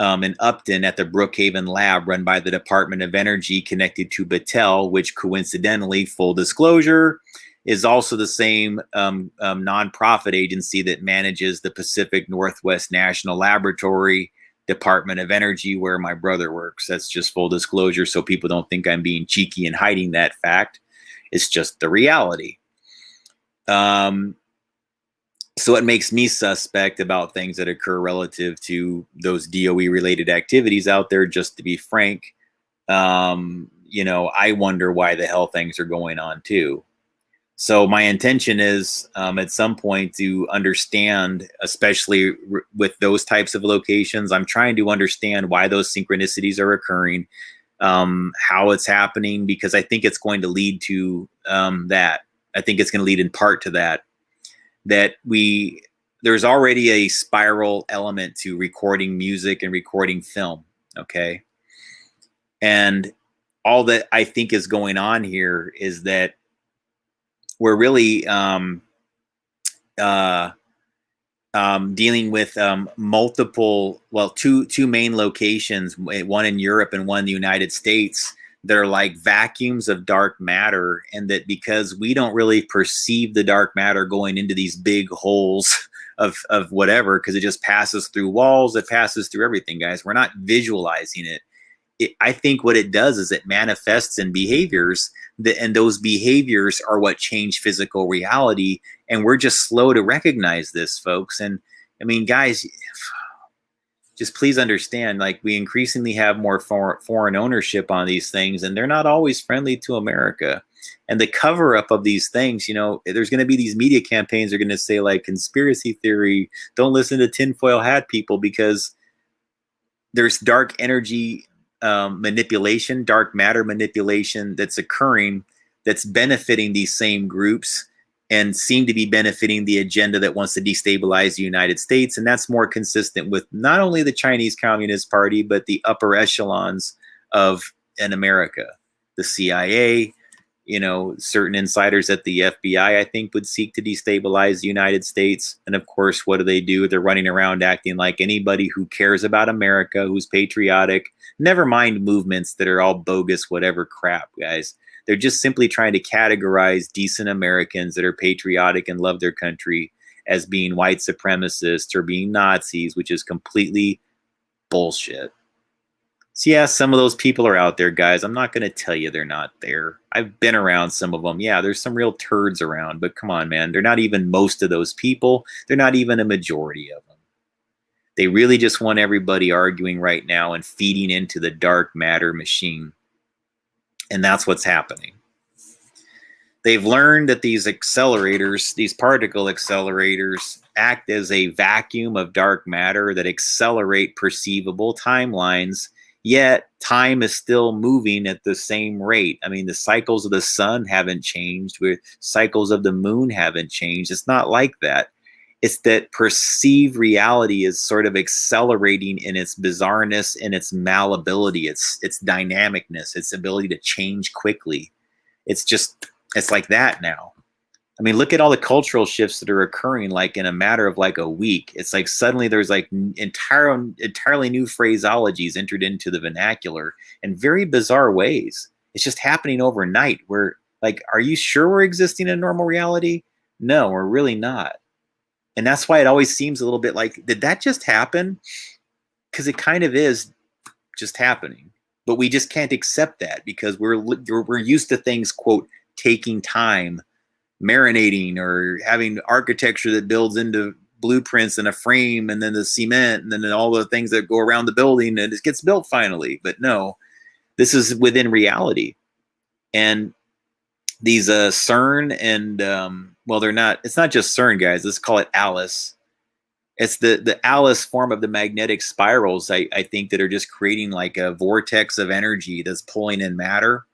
A: in Upton at the Brookhaven lab run by the Department of Energy, connected to Battelle, which coincidentally, full disclosure, is also the same nonprofit agency that manages the Pacific Northwest National Laboratory Department of Energy where my brother works. That's just full disclosure, so people don't think I'm being cheeky and hiding that fact. It's just the reality. So it makes me suspect about things that occur relative to those DOE related activities out there. Just to be frank, you know, I wonder why the hell things are going on too. So my intention is at some point to understand, especially with those types of locations, I'm trying to understand why those synchronicities are occurring, how it's happening, because I think it's going to lead to that. I think it's going to lead in part to that there's already a spiral element to recording music and recording film. Okay. And all that I think is going on here is that we're really dealing with multiple, well, two main locations, one in Europe and one in the United States, that are like vacuums of dark matter, and that because we don't really perceive the dark matter going into these big holes of whatever, because it just passes through walls, it passes through everything, guys. We're not visualizing it. I think what it does is it manifests in behaviors, and those behaviors are what change physical reality, and we're just slow to recognize this, folks. And I mean, guys, just please understand, like, we increasingly have more foreign ownership on these things, and they're not always friendly to America. And the cover up of these things, you know, there's going to be these media campaigns that are going to say, like, conspiracy theory, don't listen to tinfoil hat people, because there's dark energy manipulation, dark matter manipulation that's occurring, that's benefiting these same groups and seem to be benefiting the agenda that wants to destabilize the United States. And that's more consistent with not only the Chinese Communist Party, but the upper echelons in America. The CIA, you know, certain insiders at the FBI, I think, would seek to destabilize the United States. And of course, what do? They're running around acting like anybody who cares about America, who's patriotic, never mind movements that are all bogus, whatever crap, guys. They're just simply trying to categorize decent Americans that are patriotic and love their country as being white supremacists or being Nazis, which is completely bullshit. So yeah, some of those people are out there, guys. I'm not going to tell you they're not there. I've been around some of them. Yeah, there's some real turds around, but come on, man. They're not even most of those people. They're not even a majority of them. They really just want everybody arguing right now and feeding into the dark matter machine. And that's what's happening. They've learned that these accelerators, these particle accelerators, act as a vacuum of dark matter that accelerate perceivable timelines, yet time is still moving at the same rate. I mean, the cycles of the sun haven't changed, the cycles of the moon haven't changed. It's not like that. It's that perceived reality is sort of accelerating in its bizarreness and its malleability, its dynamicness, its ability to change quickly. It's like that now. I mean, look at all the cultural shifts that are occurring, like in a matter of like a week. It's like suddenly there's like entirely new phraseologies entered into the vernacular in very bizarre ways. It's just happening overnight. We're like, are you sure we're existing in normal reality? No, we're really not. And that's why it always seems a little bit like, did that just happen? Because it kind of is just happening. But we just can't accept that because we're used to things, quote, taking time, marinating, or having architecture that builds into blueprints and a frame and then the cement and then all the things that go around the building and it gets built finally. But no, this is within reality. And these CERN and well, they're not, it's not just CERN, guys. Let's call it ALICE. It's the ALICE form of the magnetic spirals, I think, that are just creating like a vortex of energy that's pulling in matter.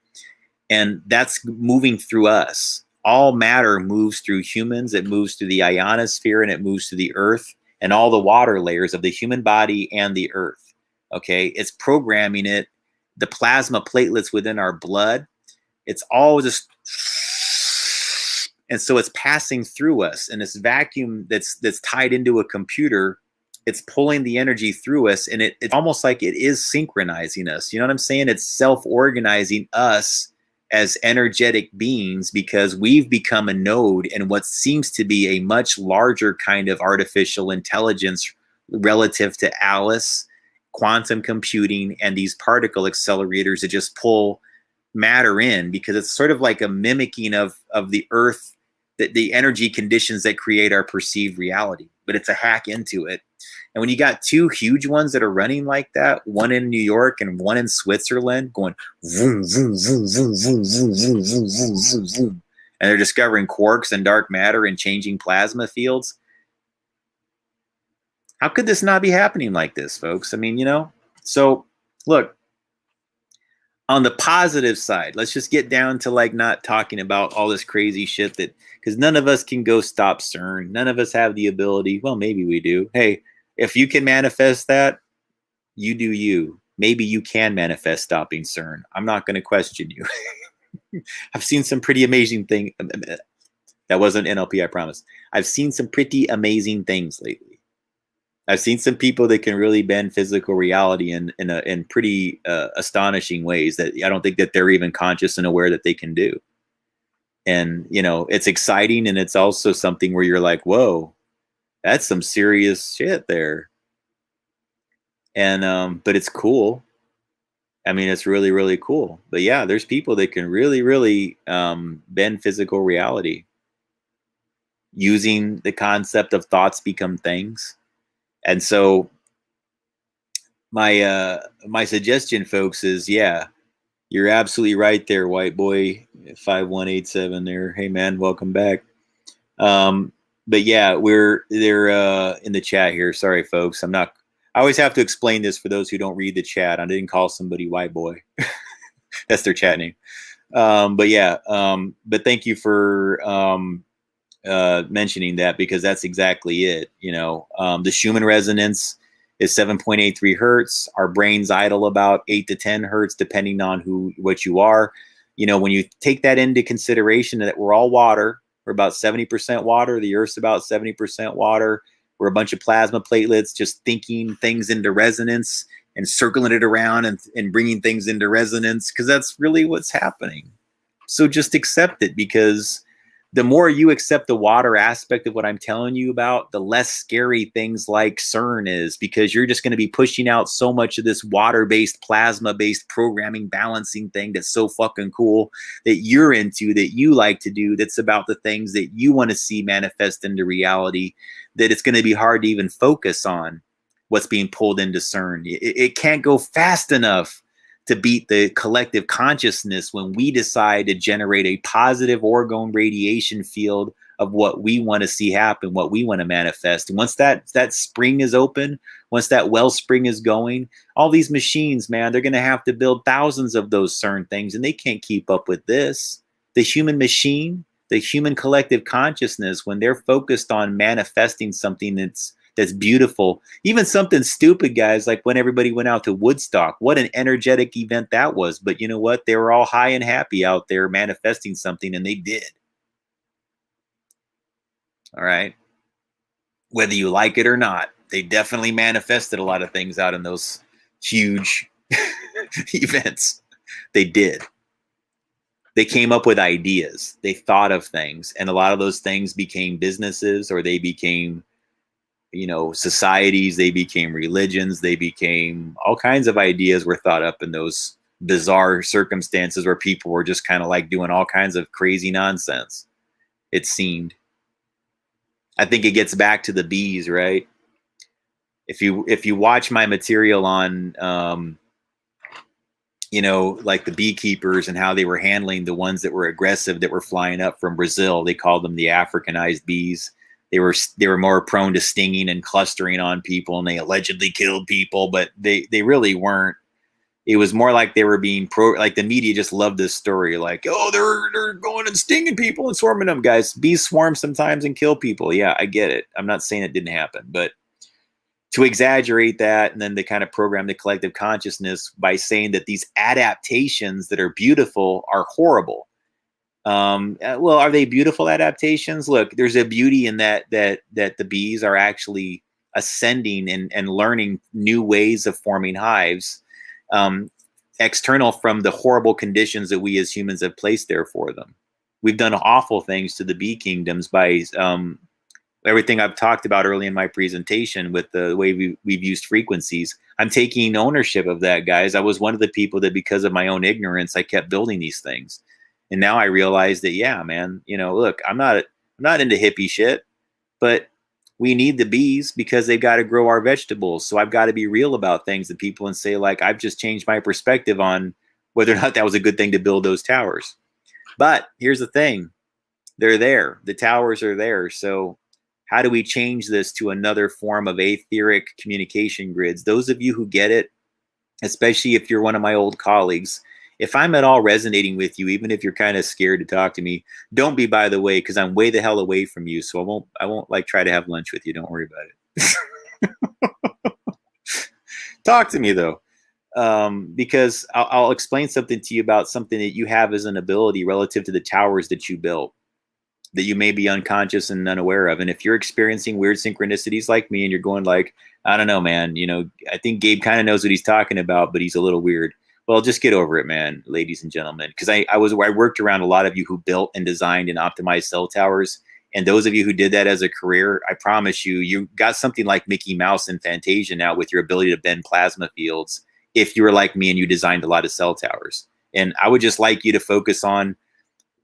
A: And that's moving through us. All matter moves through humans. It moves through the ionosphere and it moves to the earth and all the water layers of the human body and the earth. Okay. It's programming it, the plasma platelets within our blood. It's all just, and so it's passing through us, and this vacuum that's tied into a computer, it's pulling the energy through us, and it's almost like it is synchronizing us. You know what I'm saying? It's self-organizing us as energetic beings because we've become a node in what seems to be a much larger kind of artificial intelligence relative to Alice quantum computing and these particle accelerators that just pull matter in, because it's sort of like a mimicking of the Earth, the energy conditions that create our perceived reality, but it's a hack into it. And when you got two huge ones that are running like that, one in New York and one in Switzerland, going vroom, vroom, vroom, vroom, vroom, vroom, vroom, vroom, vroom, vroom, vroom, and they're discovering quarks and dark matter and changing plasma fields. How could this not be happening like this, folks? I mean, you know, so look, on the positive side, let's just get down to like not talking about all this crazy shit that, because none of us can go stop CERN. None of us have the ability. Well, maybe we do. Hey, if you can manifest that, you do you. Maybe you can manifest stopping CERN. I'm not going to question you. I've seen some pretty amazing things. That wasn't NLP, I promise. I've seen some pretty amazing things lately. I've seen some people that can really bend physical reality in pretty astonishing ways that I don't think that they're even conscious and aware that they can do. And, you know, it's exciting, and it's also something where you're like, whoa, that's some serious shit there. And, but it's cool. I mean, it's really, really cool. But yeah, there's people that can really, really bend physical reality using the concept of thoughts become things. And so my suggestion, folks, is, yeah, you're absolutely right there, white boy 5187 there. Hey man, welcome back. But yeah, they're in the chat here. Sorry, folks. I always have to explain this for those who don't read the chat. I didn't call somebody white boy. That's their chat name. But yeah, but thank you for mentioning that, because that's exactly it. You know, the Schumann resonance is 7.83 hertz. Our brains idle about 8 to 10 hertz, depending on what you are. You know, when you take that into consideration, that we're all water, we're about 70% water. The Earth's about 70% water. We're a bunch of plasma platelets just thinking things into resonance and circling it around and bringing things into resonance, because that's really what's happening. So just accept it, because the more you accept the water aspect of what I'm telling you about, the less scary things like CERN is, because you're just going to be pushing out so much of this water-based, plasma-based programming balancing thing that's so fucking cool that you're into, that you like to do, that's about the things that you want to see manifest into reality, that it's going to be hard to even focus on what's being pulled into CERN. It can't go fast enough to beat the collective consciousness when we decide to generate a positive orgone radiation field of what we want to see happen, what we want to manifest. And once that spring is open, once that wellspring is going, all these machines, man, they're going to have to build thousands of those CERN things, and they can't keep up with this. The human machine, the human collective consciousness, when they're focused on manifesting something that's beautiful, even something stupid, guys, like when everybody went out to Woodstock, what an energetic event that was. But you know what? They were all high and happy out there manifesting something, and they did. All right. Whether you like it or not, they definitely manifested a lot of things out in those huge events. They did. They came up with ideas. They thought of things, and a lot of those things became businesses, or they became, you know, societies, they became religions, they became all kinds of ideas were thought up in those bizarre circumstances where people were just kind of like doing all kinds of crazy nonsense, it seemed. I think it gets back to the bees, right? If you watch my material on, you know, like the beekeepers and how they were handling the ones that were aggressive, that were flying up from Brazil, they called them the Africanized bees. They were more prone to stinging and clustering on people, and they allegedly killed people, but they really weren't. It was more like they were being like the media just loved this story, like, oh, they're going and stinging people and swarming them. Guys, bees swarm sometimes and kill people. Yeah, I get it. I'm not saying it didn't happen, but to exaggerate that, and then they kind of program the collective consciousness by saying that these adaptations that are beautiful are horrible. Well, are they beautiful adaptations? Look, there's a beauty in that the bees are actually ascending and learning new ways of forming hives, external from the horrible conditions that we as humans have placed there for them. We've done awful things to the bee kingdoms by everything I've talked about early in my presentation with the way we've used frequencies. I'm taking ownership of that, guys. I was one of the people that, because of my own ignorance, I kept building these things. And now I realize that, yeah, man, look, I'm not into hippie shit, but we need the bees because they've got to grow our vegetables. So I've got to be real about things to people and say, like, I've just changed my perspective on whether or not that was a good thing to build those towers. But here's the thing. They're there. The towers are there. So how do we change this to another form of etheric communication grids? Those of you who get it, especially if you're one of my old colleagues, if I'm at all resonating with you, even if you're kind of scared to talk to me, don't be, by the way, because I'm way the hell away from you. So I won't like try to have lunch with you. Don't worry about it. Talk to me though. Because I'll explain something to you about something that you have as an ability relative to the towers that you built, that you may be unconscious and unaware of. And if you're experiencing weird synchronicities like me and you're going like, I don't know, man, I think Gabe kind of knows what he's talking about, but he's a little weird. Well, just get over it, man, ladies and gentlemen. Because I worked around a lot of you who built and designed and optimized cell towers. And those of you who did that as a career, I promise you got something like Mickey Mouse and Fantasia now with your ability to bend plasma fields if you were like me and you designed a lot of cell towers. And I would just like you to focus on,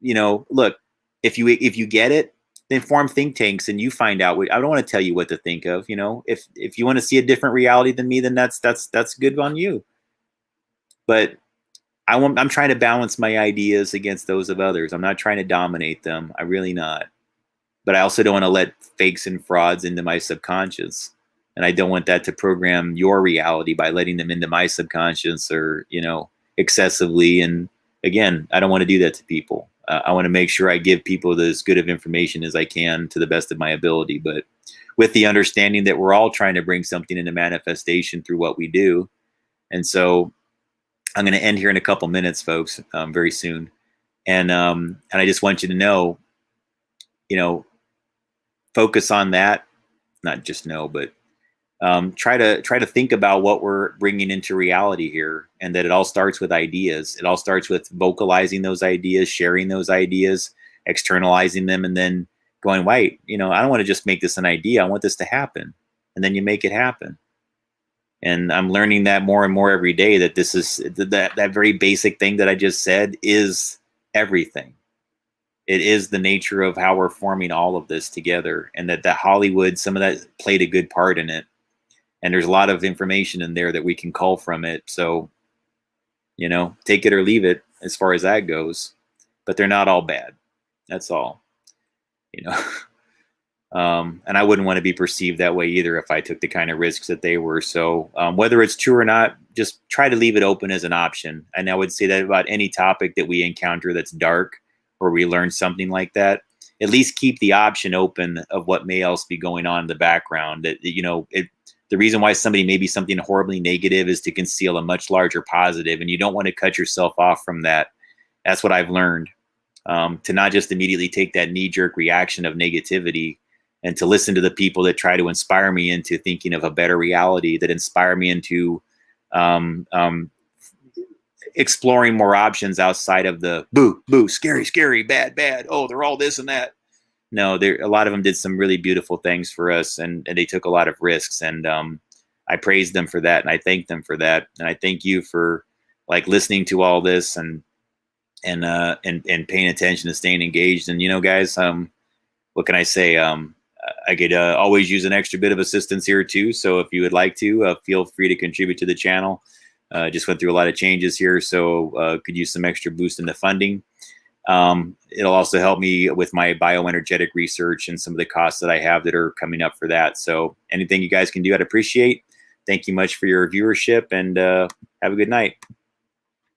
A: look, if you get it, then form think tanks and you find out. I don't want to tell you what to think of. If you want to see a different reality than me, then that's good on you. But I'm trying to balance my ideas against those of others. I'm not trying to dominate them. I'm really not. But I also don't want to let fakes and frauds into my subconscious. And I don't want that to program your reality by letting them into my subconscious or, excessively. And again, I don't want to do that to people. I want to make sure I give people as good of information as I can to the best of my ability, but with the understanding that we're all trying to bring something into manifestation through what we do. And so I'm going to end here in a couple minutes, folks, very soon. And I just want you to know, focus on that, not just know, but try to think about what we're bringing into reality here, and that it all starts with ideas. It all starts with vocalizing those ideas, sharing those ideas, externalizing them, and then going, wait, I don't want to just make this an idea. I want this to happen. And then you make it happen. And I'm learning that more and more every day, that this is that very basic thing that I just said is everything. It is the nature of how we're forming all of this together, and that Hollywood, some of that played a good part in it. And there's a lot of information in there that we can cull from it. So, take it or leave it as far as that goes. But they're not all bad. That's all. And I wouldn't want to be perceived that way either if I took the kind of risks that they were. So whether it's true or not, just try to leave it open as an option. And I would say that about any topic that we encounter that's dark, or we learn something like that, at least keep the option open of what may else be going on in the background. That, the reason why somebody may be something horribly negative is to conceal a much larger positive, and you don't want to cut yourself off from that. That's what I've learned, to not just immediately take that knee-jerk reaction of negativity, and to listen to the people that try to inspire me into thinking of a better reality, that inspire me into exploring more options outside of the boo, boo, scary, scary, bad, bad. Oh, they're all this and that. No, a lot of them did some really beautiful things for us, and they took a lot of risks, and I praise them for that, and I thank them for that, and I thank you for listening to all this and paying attention and staying engaged. And guys, what can I say? I could always use an extra bit of assistance here too. So if you would like to, feel free to contribute to the channel. Just went through a lot of changes here, so could use some extra boost in the funding. It'll also help me with my bioenergetic research and some of the costs that I have that are coming up for that. So anything you guys can do, I'd appreciate. Thank you much for your viewership, and have a good night.